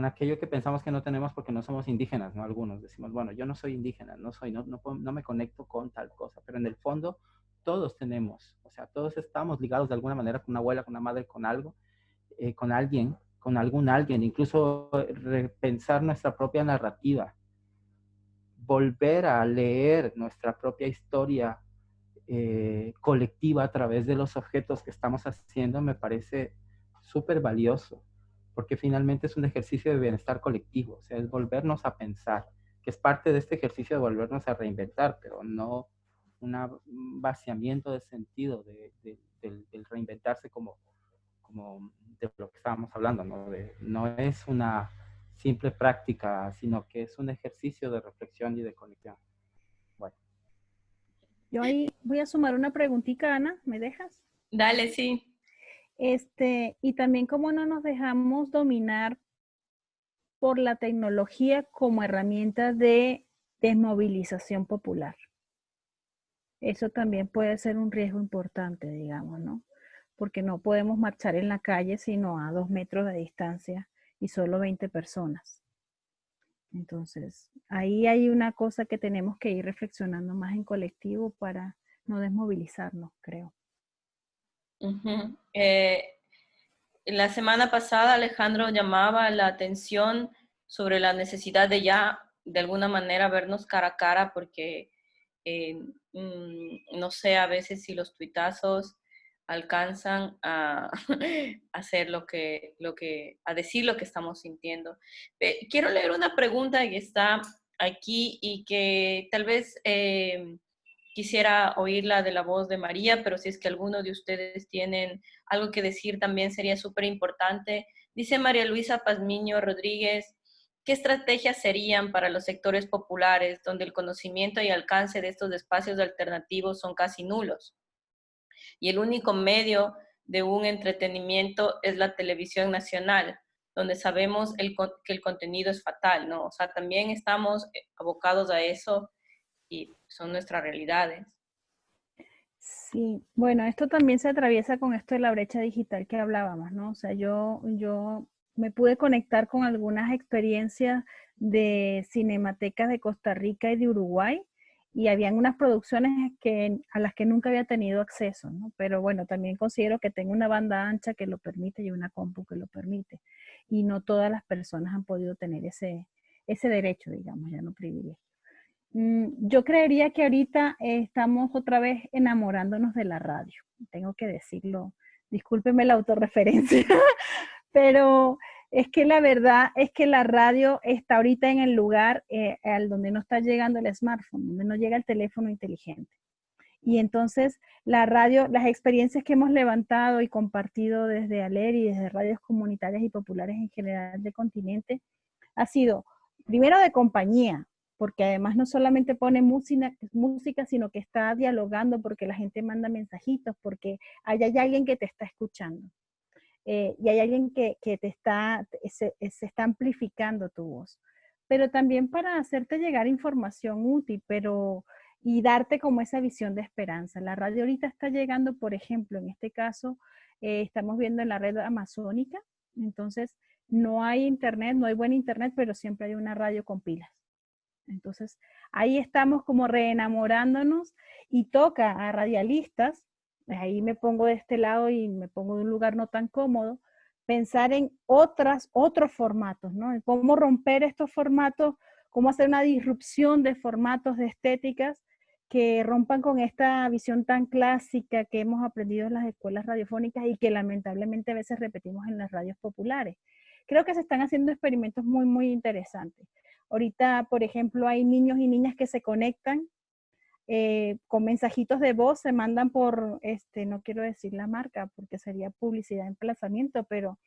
Speaker 4: aquello que pensamos que no tenemos porque no somos indígenas, ¿no? Algunos decimos, bueno, yo no soy indígena, no me conecto con tal cosa, pero en el fondo todos tenemos, o sea, todos estamos ligados de alguna manera con una abuela, con una madre, con algo, con alguien, con algún alguien, incluso repensar nuestra propia narrativa, volver a leer nuestra propia historia colectiva a través de los objetos que estamos haciendo me parece súper valioso, porque finalmente es un ejercicio de bienestar colectivo, o sea, es volvernos a pensar, que es parte de este ejercicio de volvernos a reinventar, pero no un vaciamiento de sentido del reinventarse como de lo que estábamos hablando, ¿no? No es una simple práctica, sino que es un ejercicio de reflexión y de conexión. Bueno.
Speaker 1: Yo ahí voy a sumar una preguntita, Ana, ¿me dejas?
Speaker 2: Dale, sí.
Speaker 1: Y también cómo no nos dejamos dominar por la tecnología como herramienta de desmovilización popular. Eso también puede ser un riesgo importante, digamos, ¿no? Porque no podemos marchar en la calle sino a 2 metros de distancia y solo 20 personas. Entonces, ahí hay una cosa que tenemos que ir reflexionando más en colectivo para no desmovilizarnos, creo.
Speaker 2: Uh-huh. La semana pasada Alejandro llamaba la atención sobre la necesidad de ya, de alguna manera, vernos cara a cara, porque no sé a veces si los tuitazos alcanzan a hacer a decir lo que estamos sintiendo. Quiero leer una pregunta que está aquí y que tal vez quisiera oírla de la voz de María, pero si es que alguno de ustedes tienen algo que decir también sería súper importante. Dice María Luisa Pazmiño Rodríguez, ¿qué estrategias serían para los sectores populares donde el conocimiento y alcance de estos espacios alternativos son casi nulos? Y el único medio de un entretenimiento es la televisión nacional, donde sabemos que el contenido es fatal, ¿no? O sea, también estamos abocados a eso y son nuestras realidades.
Speaker 1: Sí, bueno, esto también se atraviesa con esto de la brecha digital que hablábamos, ¿no? O sea, yo me pude conectar con algunas experiencias de cinematecas de Costa Rica y de Uruguay y habían unas producciones a las que nunca había tenido acceso, ¿no? Pero bueno, también considero que tengo una banda ancha que lo permite y una compu que lo permite. Y no todas las personas han podido tener ese derecho, digamos, ya no privilegio. Yo creería que ahorita estamos otra vez enamorándonos de la radio. Tengo que decirlo, discúlpeme la autorreferencia, pero es que la verdad es que la radio está ahorita en el lugar al donde no está llegando el smartphone, donde no llega el teléfono inteligente. Y entonces la radio, las experiencias que hemos levantado y compartido desde ALER y desde radios comunitarias y populares en general del continente, ha sido primero de compañía, porque además no solamente pone música, sino que está dialogando, porque la gente manda mensajitos, porque hay alguien que te está escuchando. Y hay alguien que se está amplificando tu voz. Pero también para hacerte llegar información útil, y darte como esa visión de esperanza. La radio ahorita está llegando, por ejemplo, en este caso, estamos viendo en la red amazónica, entonces no hay internet, no hay buen internet, pero siempre hay una radio con pilas. Entonces, ahí estamos como reenamorándonos y toca a radialistas, ahí me pongo de este lado y me pongo de un lugar no tan cómodo, pensar en otros formatos, ¿no? En cómo romper estos formatos, cómo hacer una disrupción de formatos, de estéticas que rompan con esta visión tan clásica que hemos aprendido en las escuelas radiofónicas y que lamentablemente a veces repetimos en las radios populares. Creo que se están haciendo experimentos muy, muy interesantes. Ahorita, por ejemplo, hay niños y niñas que se conectan con mensajitos de voz, se mandan por, no quiero decir la marca porque sería publicidad de emplazamiento, pero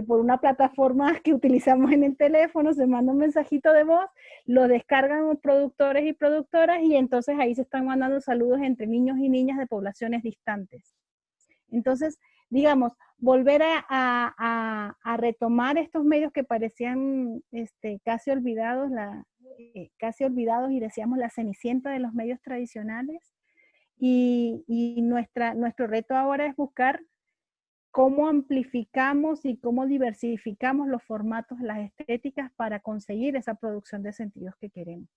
Speaker 1: por una plataforma que utilizamos en el teléfono, se manda un mensajito de voz, lo descargan los productores y productoras y entonces ahí se están mandando saludos entre niños y niñas de poblaciones distantes. Entonces, digamos, volver a retomar estos medios que parecían casi olvidados, casi olvidados y decíamos la cenicienta de los medios tradicionales. Y nuestro reto ahora es buscar cómo amplificamos y cómo diversificamos los formatos, las estéticas para conseguir esa producción de sentidos que queremos.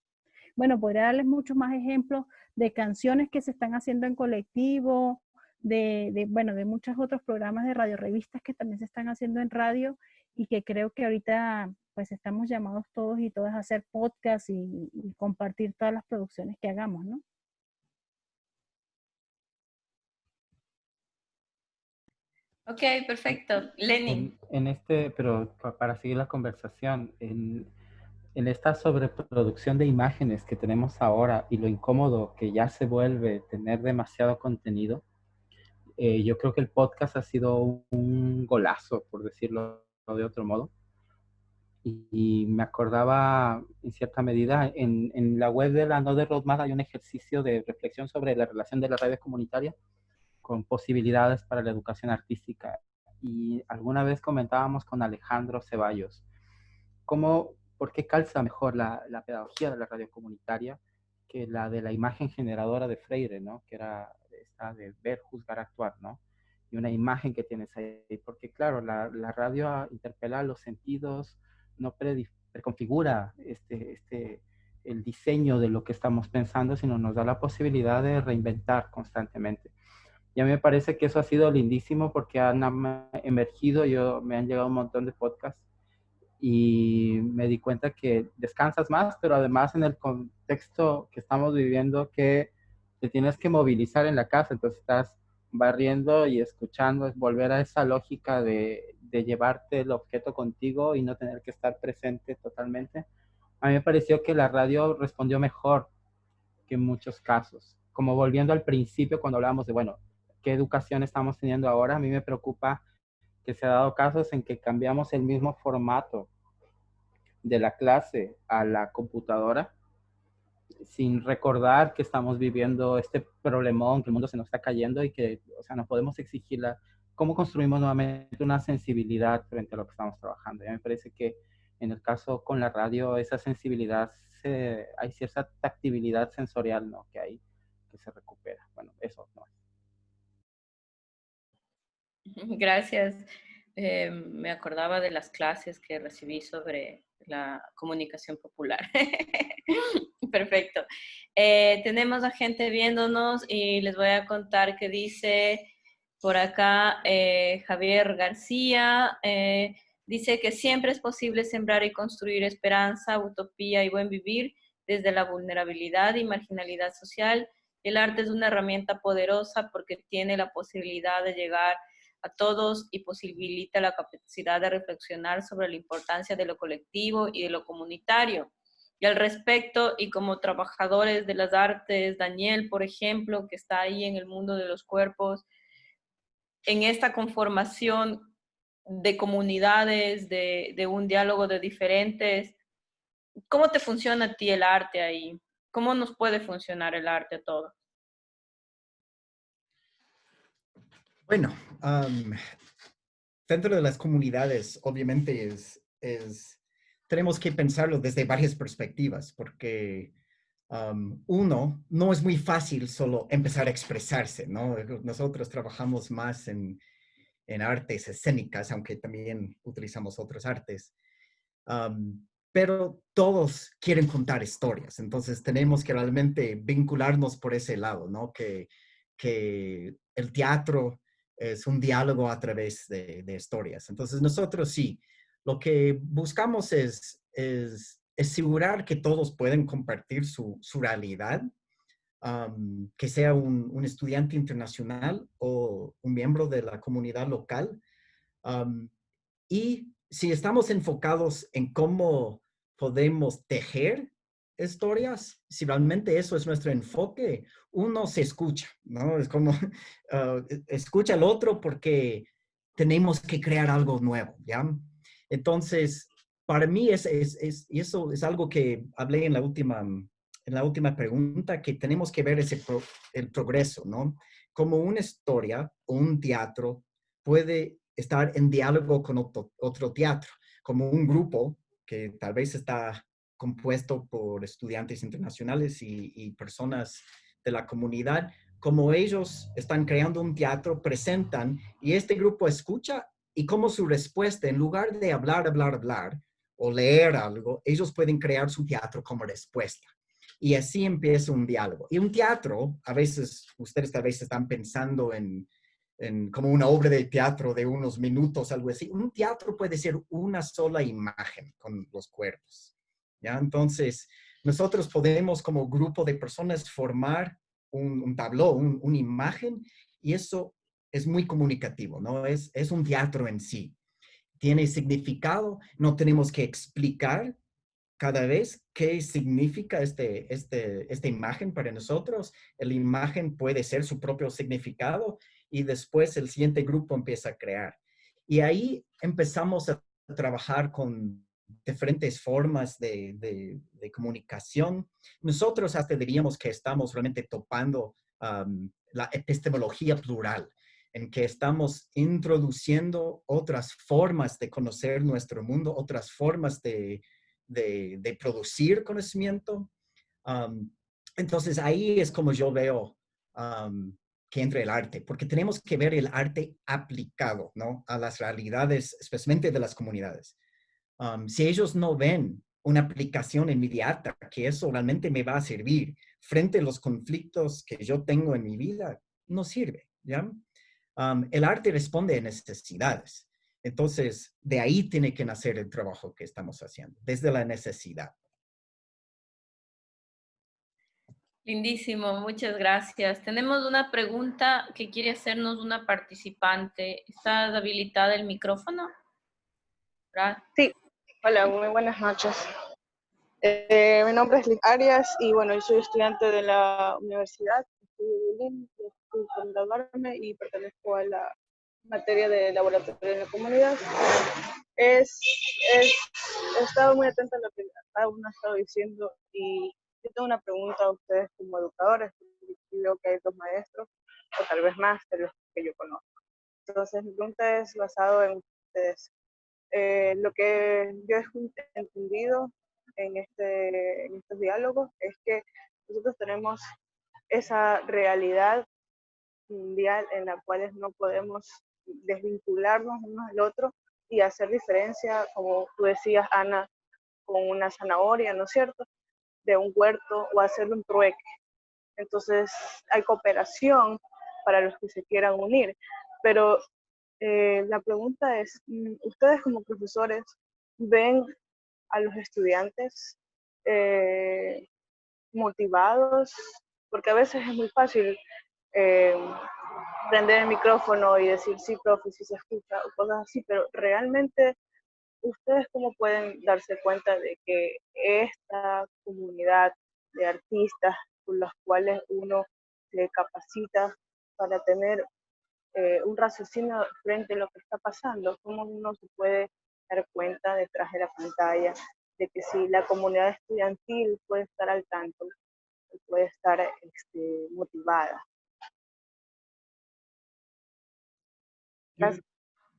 Speaker 1: Bueno, podría darles muchos más ejemplos de canciones que se están haciendo en colectivo, de muchos otros programas de radio revistas que también se están haciendo en radio y que creo que ahorita pues estamos llamados todos y todas a hacer podcast y compartir todas las producciones que hagamos, ¿no?
Speaker 2: Ok, perfecto. Lenny.
Speaker 4: Pero para seguir la conversación, en esta sobreproducción de imágenes que tenemos ahora y lo incómodo que ya se vuelve tener demasiado contenido, yo creo que el podcast ha sido un golazo, por decirlo de otro modo. Y me acordaba, en cierta medida, en la web de la Another Roadmap hay un ejercicio de reflexión sobre la relación de las redes comunitarias con posibilidades para la educación artística. Y alguna vez comentábamos con Alejandro Ceballos, ¿por qué calza mejor la pedagogía de la radio comunitaria que la de la imagen generadora de Freire, ¿no? Que era esta de ver, juzgar, actuar, ¿no? Y una imagen que tienes ahí, porque claro, la radio interpela los sentidos, no preconfigura el diseño de lo que estamos pensando, sino nos da la posibilidad de reinventar constantemente. Y a mí me parece que eso ha sido lindísimo porque han emergido, me han llegado un montón de podcasts y me di cuenta que descansas más, pero además en el contexto que estamos viviendo que te tienes que movilizar en la casa, entonces estás barriendo y escuchando, es volver a esa lógica de llevarte el objeto contigo y no tener que estar presente totalmente. A mí me pareció que la radio respondió mejor que en muchos casos. Como volviendo al principio cuando hablábamos de, bueno, ¿qué educación estamos teniendo ahora? A mí me preocupa que se ha dado casos en que cambiamos el mismo formato de la clase a la computadora sin recordar que estamos viviendo este problemón, que el mundo se nos está cayendo y que, o sea, no podemos exigirla. ¿Cómo construimos nuevamente una sensibilidad frente a lo que estamos trabajando? Y a mí me parece que en el caso con la radio, esa sensibilidad, hay cierta tactibilidad sensorial, ¿no? Que se recupera. Bueno, eso no es.
Speaker 2: Gracias. Me acordaba de las clases que recibí sobre la comunicación popular. Perfecto. Tenemos a gente viéndonos y les voy a contar que dice por acá Javier García. Dice que siempre es posible sembrar y construir esperanza, utopía y buen vivir desde la vulnerabilidad y marginalidad social. El arte es una herramienta poderosa porque tiene la posibilidad de llegar a todos y posibilita la capacidad de reflexionar sobre la importancia de lo colectivo y de lo comunitario. Y al respecto, y como trabajadores de las artes, Daniel, por ejemplo, que está ahí en el mundo de los cuerpos, en esta conformación de comunidades, de un diálogo de diferentes, ¿cómo te funciona a ti el arte ahí? ¿Cómo nos puede funcionar el arte a todos?
Speaker 5: Bueno, dentro de las comunidades, obviamente tenemos que pensarlo desde varias perspectivas, porque uno, no es muy fácil solo empezar a expresarse, ¿no? Nosotros trabajamos más en artes escénicas, aunque también utilizamos otros artes. Pero todos quieren contar historias, entonces tenemos que realmente vincularnos por ese lado, ¿no? Que el teatro es un diálogo a través de historias. Entonces nosotros sí, lo que buscamos es asegurar que todos pueden compartir su realidad, que sea un estudiante internacional o un miembro de la comunidad local. Y si estamos enfocados en cómo podemos tejer historias, si realmente eso es nuestro enfoque, uno se escucha, ¿no? Es como, escucha al otro porque tenemos que crear algo nuevo, ¿ya? Entonces, para mí y eso es algo que hablé en la última pregunta, que tenemos que ver el progreso, ¿no? Como una historia o un teatro puede estar en diálogo con otro teatro, como un grupo que tal vez está compuesto por estudiantes internacionales y personas de la comunidad, como ellos están creando un teatro, presentan y este grupo escucha y como su respuesta, en lugar de hablar o leer algo, ellos pueden crear su teatro como respuesta. Y así empieza un diálogo. Y un teatro, a veces, ustedes tal vez están pensando en como una obra de teatro de unos minutos, algo así. Un teatro puede ser una sola imagen con los cuerpos, ¿ya? Entonces, nosotros podemos como grupo de personas formar un tabló, una imagen, y eso es muy comunicativo, ¿no? Es un teatro en sí. Tiene significado, no tenemos que explicar cada vez qué significa esta imagen para nosotros. La imagen puede ser su propio significado y después el siguiente grupo empieza a crear. Y ahí empezamos a trabajar con diferentes formas de comunicación. Nosotros hasta diríamos que estamos realmente topando la epistemología plural, en que estamos introduciendo otras formas de conocer nuestro mundo, otras formas de producir conocimiento. Entonces ahí es como yo veo que entra el arte, porque tenemos que ver el arte aplicado, ¿no?, a las realidades, especialmente de las comunidades. Si ellos no ven una aplicación inmediata, que eso realmente me va a servir frente a los conflictos que yo tengo en mi vida, no sirve, ¿ya? El arte responde a necesidades. Entonces, de ahí tiene que nacer el trabajo que estamos haciendo, desde la necesidad.
Speaker 2: Lindísimo, muchas gracias. Tenemos una pregunta que quiere hacernos una participante. ¿Está habilitada el micrófono?
Speaker 6: Sí, hola, muy buenas noches. Mi nombre es Liz Arias y bueno, yo soy estudiante de la universidad, estudio violín, estoy por graduarme y pertenezco a la materia de laboratorio en la comunidad. He estado muy atenta a lo que cada uno ha estado diciendo y yo tengo una pregunta a ustedes como educadores, porque veo que hay 2 maestros, o tal vez más de los que yo conozco. Entonces, mi pregunta es basado en ustedes. Lo que yo he entendido en estos diálogos es que nosotros tenemos esa realidad mundial en la cual no podemos desvincularnos uno del otro y hacer diferencia, como tú decías, Ana, con una zanahoria, ¿no es cierto?, de un huerto o hacerle un trueque. Entonces hay cooperación para los que se quieran unir, pero la pregunta es, ¿ustedes como profesores ven a los estudiantes motivados? Porque a veces es muy fácil eh, prender el micrófono y decir, sí, profe, sí se escucha, o cosas así, pero realmente, ¿ustedes cómo pueden darse cuenta de que esta comunidad de artistas con los cuales uno se capacita para tener un raciocinio frente a lo que está pasando? ¿Cómo uno se puede dar cuenta detrás de la pantalla de que si la comunidad estudiantil puede estar al tanto, puede estar motivada? Gracias.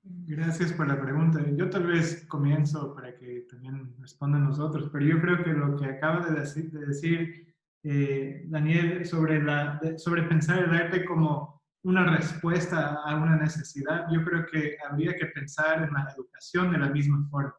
Speaker 3: Gracias por la pregunta. Yo tal vez comienzo para que también respondan nosotros, pero yo creo que lo que acaba de decir Daniel sobre pensar el arte como una respuesta a una necesidad, yo creo que habría que pensar en la educación de la misma forma.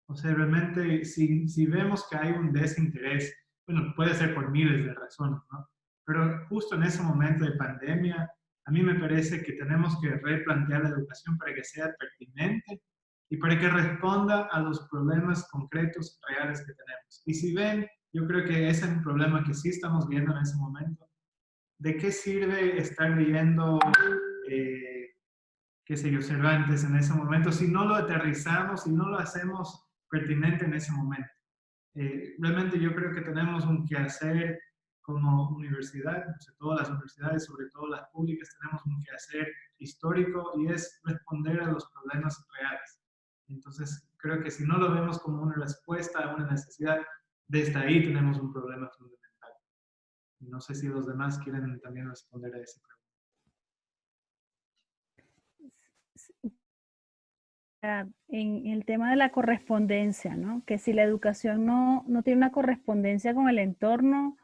Speaker 3: O sea, realmente si vemos que hay un desinterés, bueno, puede ser por miles de razones, ¿no? Pero justo en ese momento de pandemia, a mí me parece que tenemos que replantear la educación para que sea pertinente y para que responda a los problemas concretos, reales que tenemos. Y si ven, yo creo que ese es un problema que sí estamos viendo en ese momento. ¿De qué sirve estar leyendo, qué sé yo, Cervantes en ese momento si no lo aterrizamos, si no lo hacemos pertinente en ese momento? Realmente yo creo que tenemos un quehacer como universidad, sobre todo las universidades, sobre todo las públicas, tenemos un quehacer histórico y es responder a los problemas reales. Entonces, creo que si no lo vemos como una respuesta a una necesidad, desde ahí tenemos un problema fundamental. No sé si los demás quieren también responder a ese problema.
Speaker 1: En el tema de la correspondencia, ¿no? Que si la educación no tiene una correspondencia con el entorno,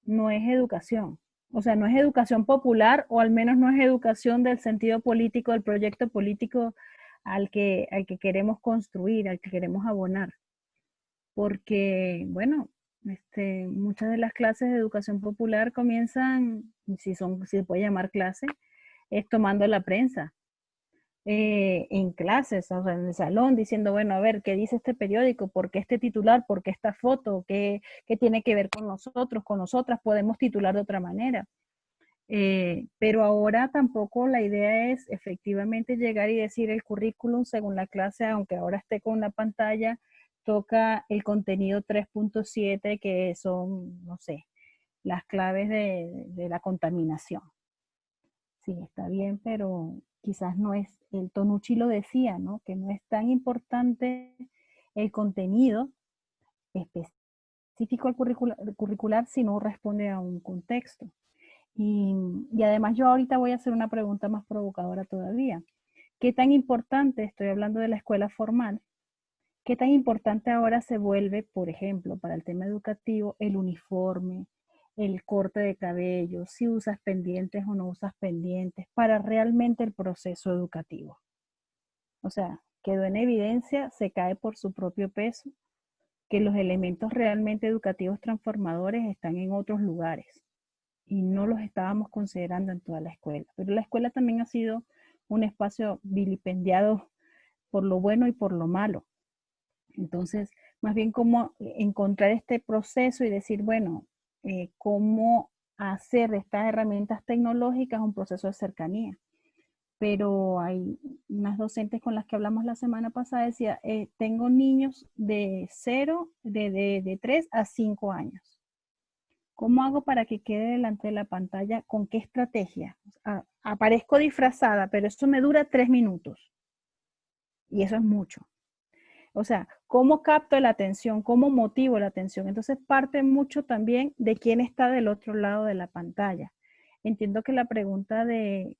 Speaker 1: no es educación. O sea, no es educación popular, o al menos no es educación del sentido político, del proyecto político al que queremos construir, al que queremos abonar. Porque, bueno, muchas de las clases de educación popular comienzan, si se puede llamar clase, es tomando la prensa. En clases, o sea, en el salón, diciendo, bueno, a ver, ¿qué dice este periódico? ¿Por qué este titular? ¿Por qué esta foto? ¿Qué tiene que ver con nosotros, con nosotras? Podemos titular de otra manera. Pero ahora tampoco la idea es efectivamente llegar y decir el currículum según la clase, aunque ahora esté con una pantalla, toca el contenido 3.7, que son, no sé, las claves de la contaminación. Sí, está bien, pero quizás no es, el Tonucci lo decía, ¿no? Que no es tan importante el contenido específico al curricular si no responde a un contexto. Y además yo ahorita voy a hacer una pregunta más provocadora todavía. ¿Qué tan importante, estoy hablando de la escuela formal, qué tan importante ahora se vuelve, por ejemplo, para el tema educativo, el uniforme, el corte de cabello, si usas pendientes o no usas pendientes, para realmente el proceso educativo? O sea, quedó en evidencia, se cae por su propio peso, que los elementos realmente educativos transformadores están en otros lugares y no los estábamos considerando en toda la escuela. Pero la escuela también ha sido un espacio vilipendiado por lo bueno y por lo malo. Entonces, más bien cómo encontrar este proceso y decir, bueno, cómo hacer de estas herramientas tecnológicas un proceso de cercanía. Pero hay unas docentes con las que hablamos la semana pasada, decía, tengo niños de 3 a 5 años. ¿Cómo hago para que quede delante de la pantalla? ¿Con qué estrategia? Aparezco disfrazada, pero esto me dura 3 minutos. Y eso es mucho. O sea, ¿cómo capto la atención? ¿Cómo motivo la atención? Entonces parte mucho también de quién está del otro lado de la pantalla. Entiendo que la pregunta de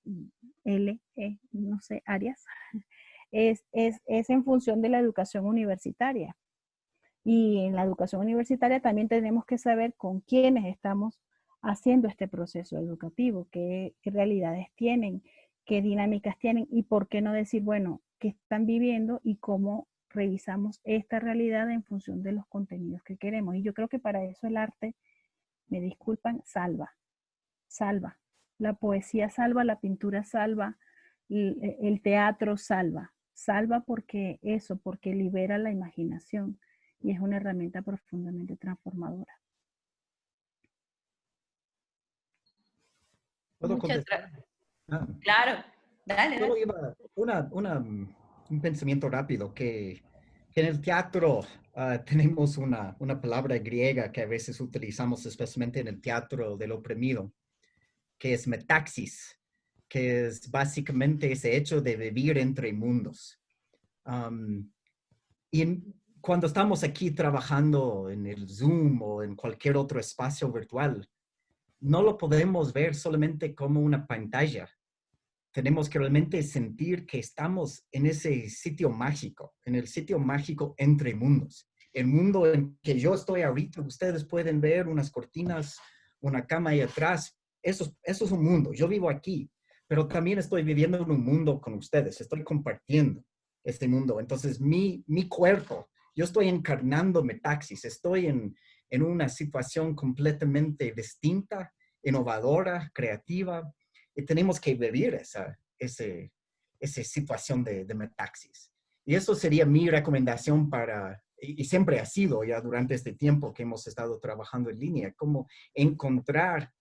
Speaker 1: no sé, Arias, es en función de la educación universitaria. Y en la educación universitaria también tenemos que saber con quiénes estamos haciendo este proceso educativo, qué realidades tienen, qué dinámicas tienen y por qué no decir, bueno, qué están viviendo y cómo revisamos esta realidad en función de los contenidos que queremos. Y yo creo que para eso el arte, me disculpan, salva. La poesía salva, la pintura salva, el teatro salva. Salva porque libera la imaginación y es una herramienta profundamente transformadora.
Speaker 5: ¿Puedo contestar?
Speaker 2: Claro, dale.
Speaker 5: Solo iba un pensamiento rápido, que en el teatro tenemos una palabra griega que a veces utilizamos especialmente en el teatro del oprimido, que es metaxis, que es básicamente ese hecho de vivir entre mundos. Cuando estamos aquí trabajando en el Zoom o en cualquier otro espacio virtual, no lo podemos ver solamente como una pantalla. Tenemos que realmente sentir que estamos en ese sitio mágico, en el sitio mágico entre mundos. El mundo en que yo estoy ahorita, ustedes pueden ver unas cortinas, una cama ahí atrás. Eso es un mundo. Yo vivo aquí, pero también estoy viviendo en un mundo con ustedes. Estoy compartiendo este mundo. Entonces, mi cuerpo, yo estoy encarnando Metaxis. Estoy en una situación completamente distinta, innovadora, creativa. Y tenemos que vivir esa situación de metaxis. Y eso sería mi recomendación y siempre ha sido ya durante este tiempo que hemos estado trabajando en línea, cómo encontrar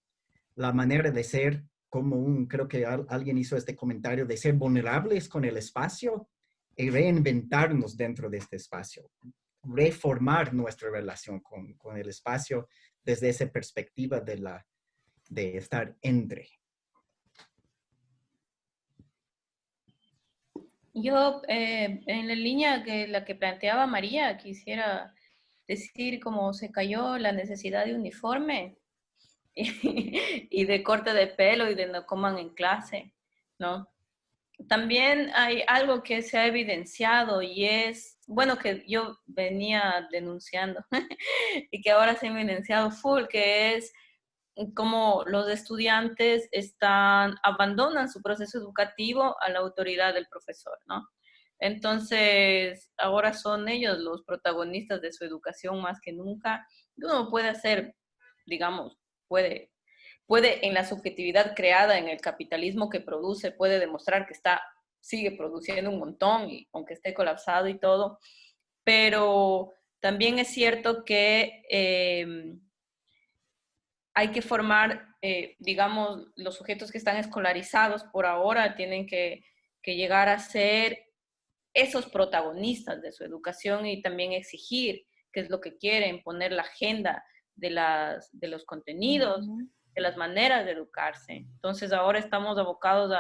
Speaker 5: la manera de ser creo que alguien hizo este comentario, de ser vulnerables con el espacio y reinventarnos dentro de este espacio, reformar nuestra relación con el espacio desde esa perspectiva de estar entre.
Speaker 2: Yo, en la línea la que planteaba María, quisiera decir cómo se cayó la necesidad de uniforme y de corte de pelo y de no coman en clase, ¿no? También hay algo que se ha evidenciado y es, bueno, que yo venía denunciando y que ahora se ha evidenciado full, que es cómo los estudiantes abandonan su proceso educativo a la autoridad del profesor, ¿no? Entonces, ahora son ellos los protagonistas de su educación más que nunca. Uno puede hacer, digamos, puede en la subjetividad creada en el capitalismo que produce, puede demostrar que sigue produciendo un montón, y aunque esté colapsado y todo, pero también es cierto que hay que formar, digamos, los sujetos que están escolarizados por ahora tienen que llegar a ser esos protagonistas de su educación y también exigir qué es lo que quieren, poner la agenda de los contenidos, de las maneras de educarse. Entonces ahora estamos abocados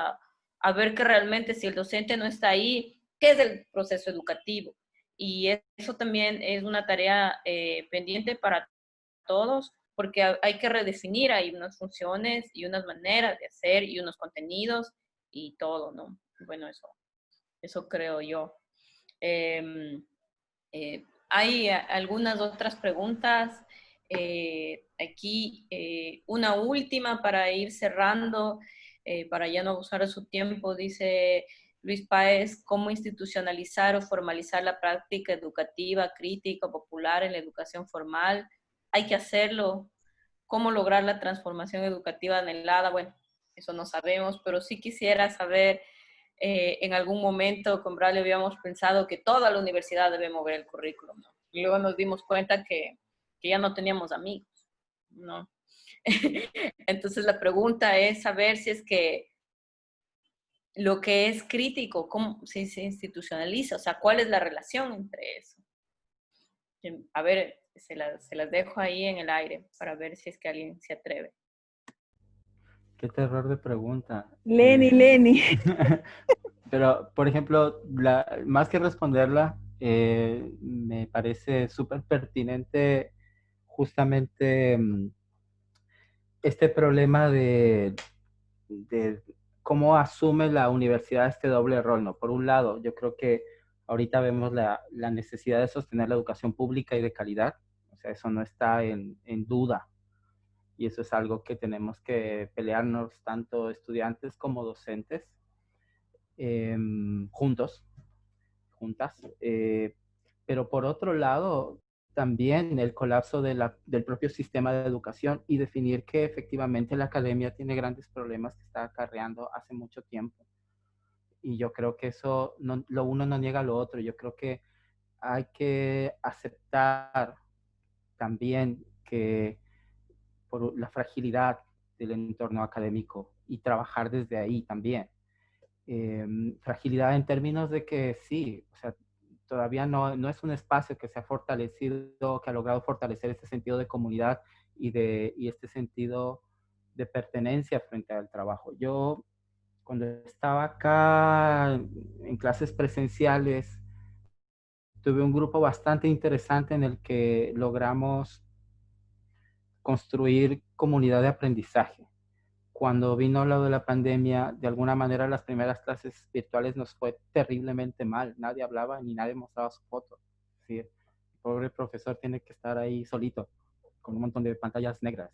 Speaker 2: a ver que realmente si el docente no está ahí, ¿qué es el proceso educativo? Y eso también es una tarea pendiente para todos, porque hay que redefinir ahí unas funciones y unas maneras de hacer y unos contenidos y todo, ¿no? Bueno, eso creo yo. Hay algunas otras preguntas. Aquí una última para ir cerrando, para ya no abusar de su tiempo, dice Luis Páez: ¿cómo institucionalizar o formalizar la práctica educativa, crítica, popular en la educación formal? Hay que hacerlo. ¿Cómo lograr la transformación educativa anhelada? Bueno, eso no sabemos, pero sí quisiera saber, en algún momento con Braulio habíamos pensado que toda la universidad debe mover el currículum, ¿no? Y luego nos dimos cuenta que ya no teníamos amigos, ¿no? Entonces la pregunta es saber si es que lo que es crítico, ¿cómo se institucionaliza? O sea, ¿cuál es la relación entre eso? A ver, se las dejo ahí en el aire para ver si es que alguien se atreve.
Speaker 4: Qué terror de pregunta.
Speaker 1: Lenny.
Speaker 4: Pero, por ejemplo, más que responderla, me parece súper pertinente justamente este problema de cómo asume la universidad este doble rol, ¿no? Por un lado, yo creo que ahorita vemos la necesidad de sostener la educación pública y de calidad, o sea, eso no está en duda, y eso es algo que tenemos que pelearnos tanto estudiantes como docentes, juntas, pero por otro lado, también el colapso del propio sistema de educación y definir que efectivamente la academia tiene grandes problemas que está acarreando hace mucho tiempo. Y yo creo que eso, lo uno no niega lo otro. Yo creo que hay que aceptar también que por la fragilidad del entorno académico y trabajar desde ahí también. Fragilidad en términos de que sí, o sea, todavía no es un espacio que se ha fortalecido, que ha logrado fortalecer este sentido de comunidad y este sentido de pertenencia frente al trabajo. Yo, cuando estaba acá en clases presenciales, tuve un grupo bastante interesante en el que logramos construir comunidad de aprendizaje. Cuando vino lo de la pandemia, de alguna manera las primeras clases virtuales nos fue terriblemente mal. Nadie hablaba ni nadie mostraba su foto. ¿Sí? El pobre profesor tiene que estar ahí solito, con un montón de pantallas negras.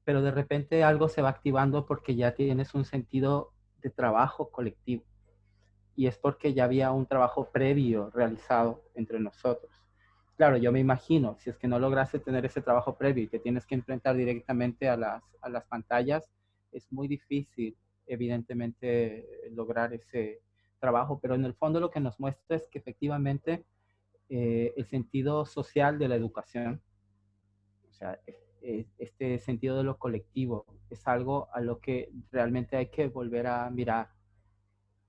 Speaker 4: Pero de repente algo se va activando porque ya tienes un sentido de trabajo colectivo. Y es porque ya había un trabajo previo realizado entre nosotros. Claro, yo me imagino, si es que no lograste tener ese trabajo previo y te tienes que enfrentar directamente a las pantallas, es muy difícil, evidentemente, lograr ese trabajo, pero en el fondo lo que nos muestra es que efectivamente el sentido social de la educación, o sea, este sentido de lo colectivo, es algo a lo que realmente hay que volver a mirar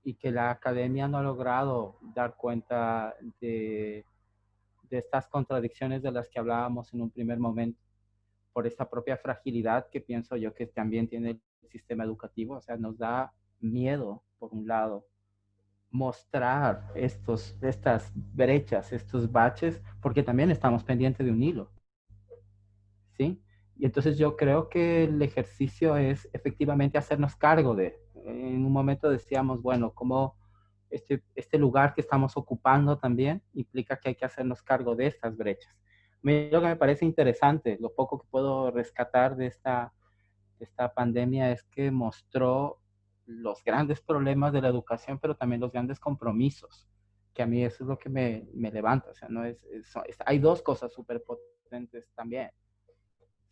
Speaker 4: y que la academia no ha logrado dar cuenta de estas contradicciones de las que hablábamos en un primer momento, por esta propia fragilidad que pienso yo que también tiene el sistema educativo. O sea, nos da miedo, por un lado, mostrar estas brechas, estos baches, porque también estamos pendientes de un hilo, ¿sí? Y entonces yo creo que el ejercicio es efectivamente hacernos cargo de. En un momento decíamos, bueno, como este lugar que estamos ocupando también implica que hay que hacernos cargo de estas brechas. Lo que me parece interesante, lo poco que puedo rescatar de esta pandemia es que mostró los grandes problemas de la educación, pero también los grandes compromisos, que a mí eso es lo que me levanta. O sea, no hay dos cosas súper potentes también.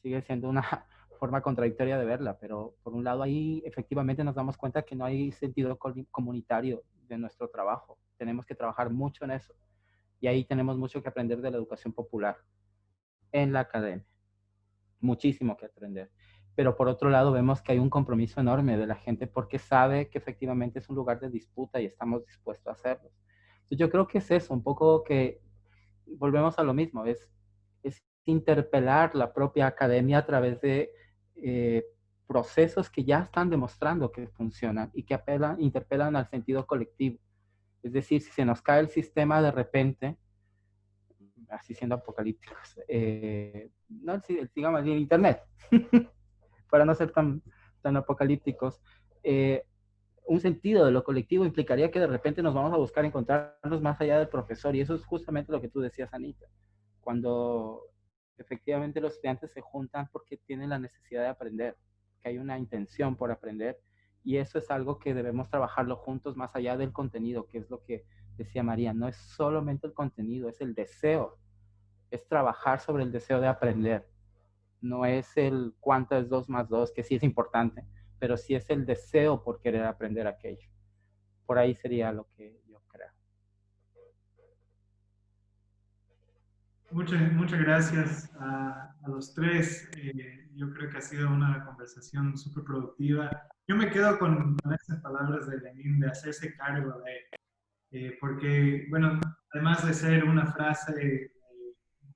Speaker 4: Sigue siendo una forma contradictoria de verla, pero por un lado ahí efectivamente nos damos cuenta que no hay sentido comunitario de nuestro trabajo. Tenemos que trabajar mucho en eso. Y ahí tenemos mucho que aprender de la educación popular en la academia. Muchísimo que aprender. Pero por otro lado vemos que hay un compromiso enorme de la gente porque sabe que efectivamente es un lugar de disputa y estamos dispuestos a hacerlo. Entonces yo creo que es eso, un poco que volvemos a lo mismo, es interpelar la propia academia a través de procesos que ya están demostrando que funcionan y que interpelan al sentido colectivo. Es decir, si se nos cae el sistema de repente, así siendo apocalípticos, no, digamos, en Internet, para no ser tan apocalípticos, un sentido de lo colectivo implicaría que de repente nos vamos a buscar encontrarnos más allá del profesor, y eso es justamente lo que tú decías, Anita, cuando efectivamente los estudiantes se juntan porque tienen la necesidad de aprender, que hay una intención por aprender, y eso es algo que debemos trabajarlo juntos más allá del contenido, que es lo que decía María, no es solamente el contenido, es el deseo, es trabajar sobre el deseo de aprender, no es el cuánto es 2 más 2, que sí es importante, pero sí es el deseo por querer aprender aquello. Por ahí sería lo que yo creo.
Speaker 3: Muchas gracias a los tres. Yo creo que ha sido una conversación súper productiva. Yo me quedo con esas palabras de Lenin, de hacerse cargo de, porque, bueno, además de ser una frase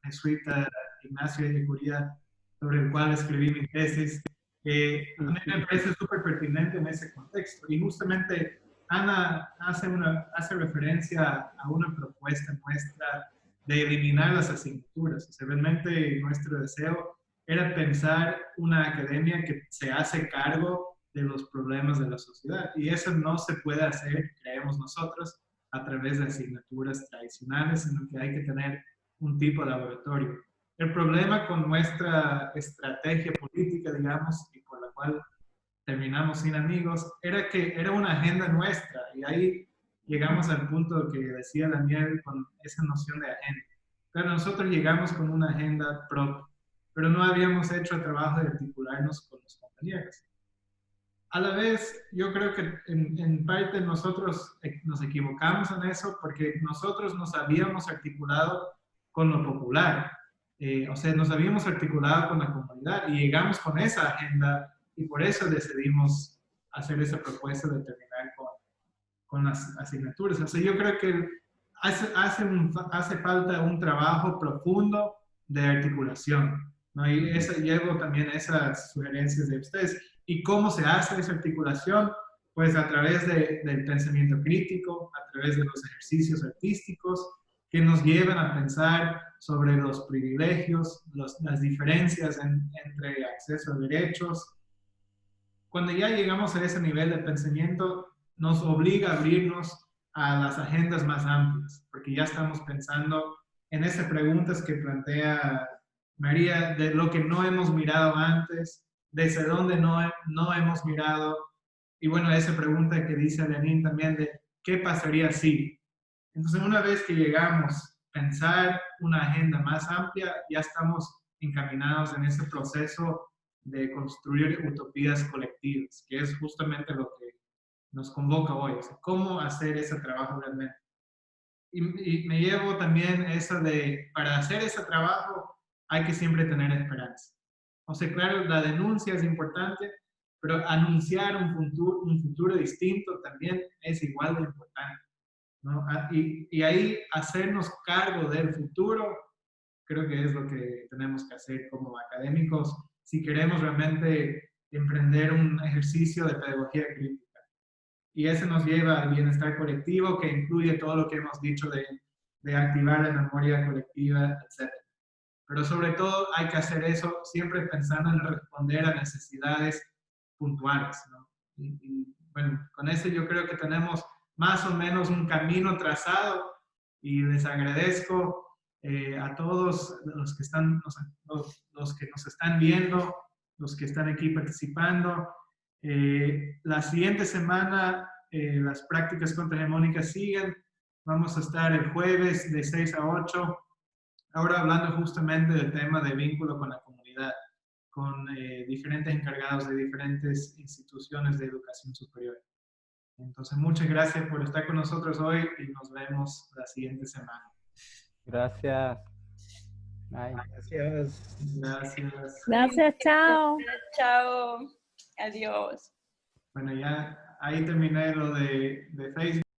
Speaker 3: jesuita Ignacio de Ellacuría, sobre el cual escribí mi tesis, a mí me parece súper pertinente en ese contexto. Y justamente Ana hace referencia a una propuesta nuestra de eliminar las asignaturas. O sea, realmente nuestro deseo era pensar una academia que se hace cargo de los problemas de la sociedad. Y eso no se puede hacer, creemos nosotros, a través de asignaturas tradicionales, sino que hay que tener un tipo de laboratorio. El problema con nuestra estrategia política, digamos, y por la cual terminamos sin amigos, era que era una agenda nuestra, y ahí llegamos al punto que decía Daniel con esa noción de agenda. Pero nosotros llegamos con una agenda propia, pero no habíamos hecho el trabajo de articularnos con los compañeros. A la vez, yo creo que en parte nosotros nos equivocamos en eso porque nosotros nos habíamos articulado con lo popular, o sea, nos habíamos articulado con la comunidad y llegamos con esa agenda y por eso decidimos hacer esa propuesta de terminar con las asignaturas. O sea, yo creo que hace falta un trabajo profundo de articulación, ¿no? Y llevo también esas sugerencias de ustedes. ¿Y cómo se hace esa articulación? Pues a través del pensamiento crítico, a través de los ejercicios artísticos que nos llevan a pensar sobre los privilegios, las diferencias entre acceso a derechos. Cuando ya llegamos a ese nivel de pensamiento, nos obliga a abrirnos a las agendas más amplias, porque ya estamos pensando en esas preguntas que plantea María, de lo que no hemos mirado antes, desde dónde no hemos mirado, y bueno, esa pregunta que dice Lenin también de ¿qué pasaría si? Entonces, una vez que llegamos a pensar una agenda más amplia, ya estamos encaminados en ese proceso de construir utopías colectivas, que es justamente lo que nos convoca hoy, o sea, cómo hacer ese trabajo realmente. Y me llevo también eso de, para hacer ese trabajo hay que siempre tener esperanza. O sea, claro, la denuncia es importante, pero anunciar un futuro distinto también es igual de importante, ¿no? Y ahí hacernos cargo del futuro, creo que es lo que tenemos que hacer como académicos si queremos realmente emprender un ejercicio de pedagogía crítica. Y ese nos lleva al bienestar colectivo, que incluye todo lo que hemos dicho de activar la memoria colectiva, etc. Pero sobre todo hay que hacer eso siempre pensando en responder a necesidades puntuales, ¿no? Y bueno, con eso yo creo que tenemos más o menos un camino trazado y les agradezco a todos los que los que nos están viendo, los que están aquí participando. La siguiente semana las prácticas contrahegemónicas siguen. Vamos a estar el jueves de 6 a 8, ahora hablando justamente del tema de vínculo con la comunidad, con diferentes encargados de diferentes instituciones de educación superior. Entonces, muchas gracias por estar con nosotros hoy y nos vemos la siguiente semana.
Speaker 4: Gracias. Bye.
Speaker 5: Gracias.
Speaker 3: Gracias.
Speaker 1: Gracias, chao.
Speaker 2: Chao. Adiós.
Speaker 3: Bueno, ya ahí terminé lo de Facebook.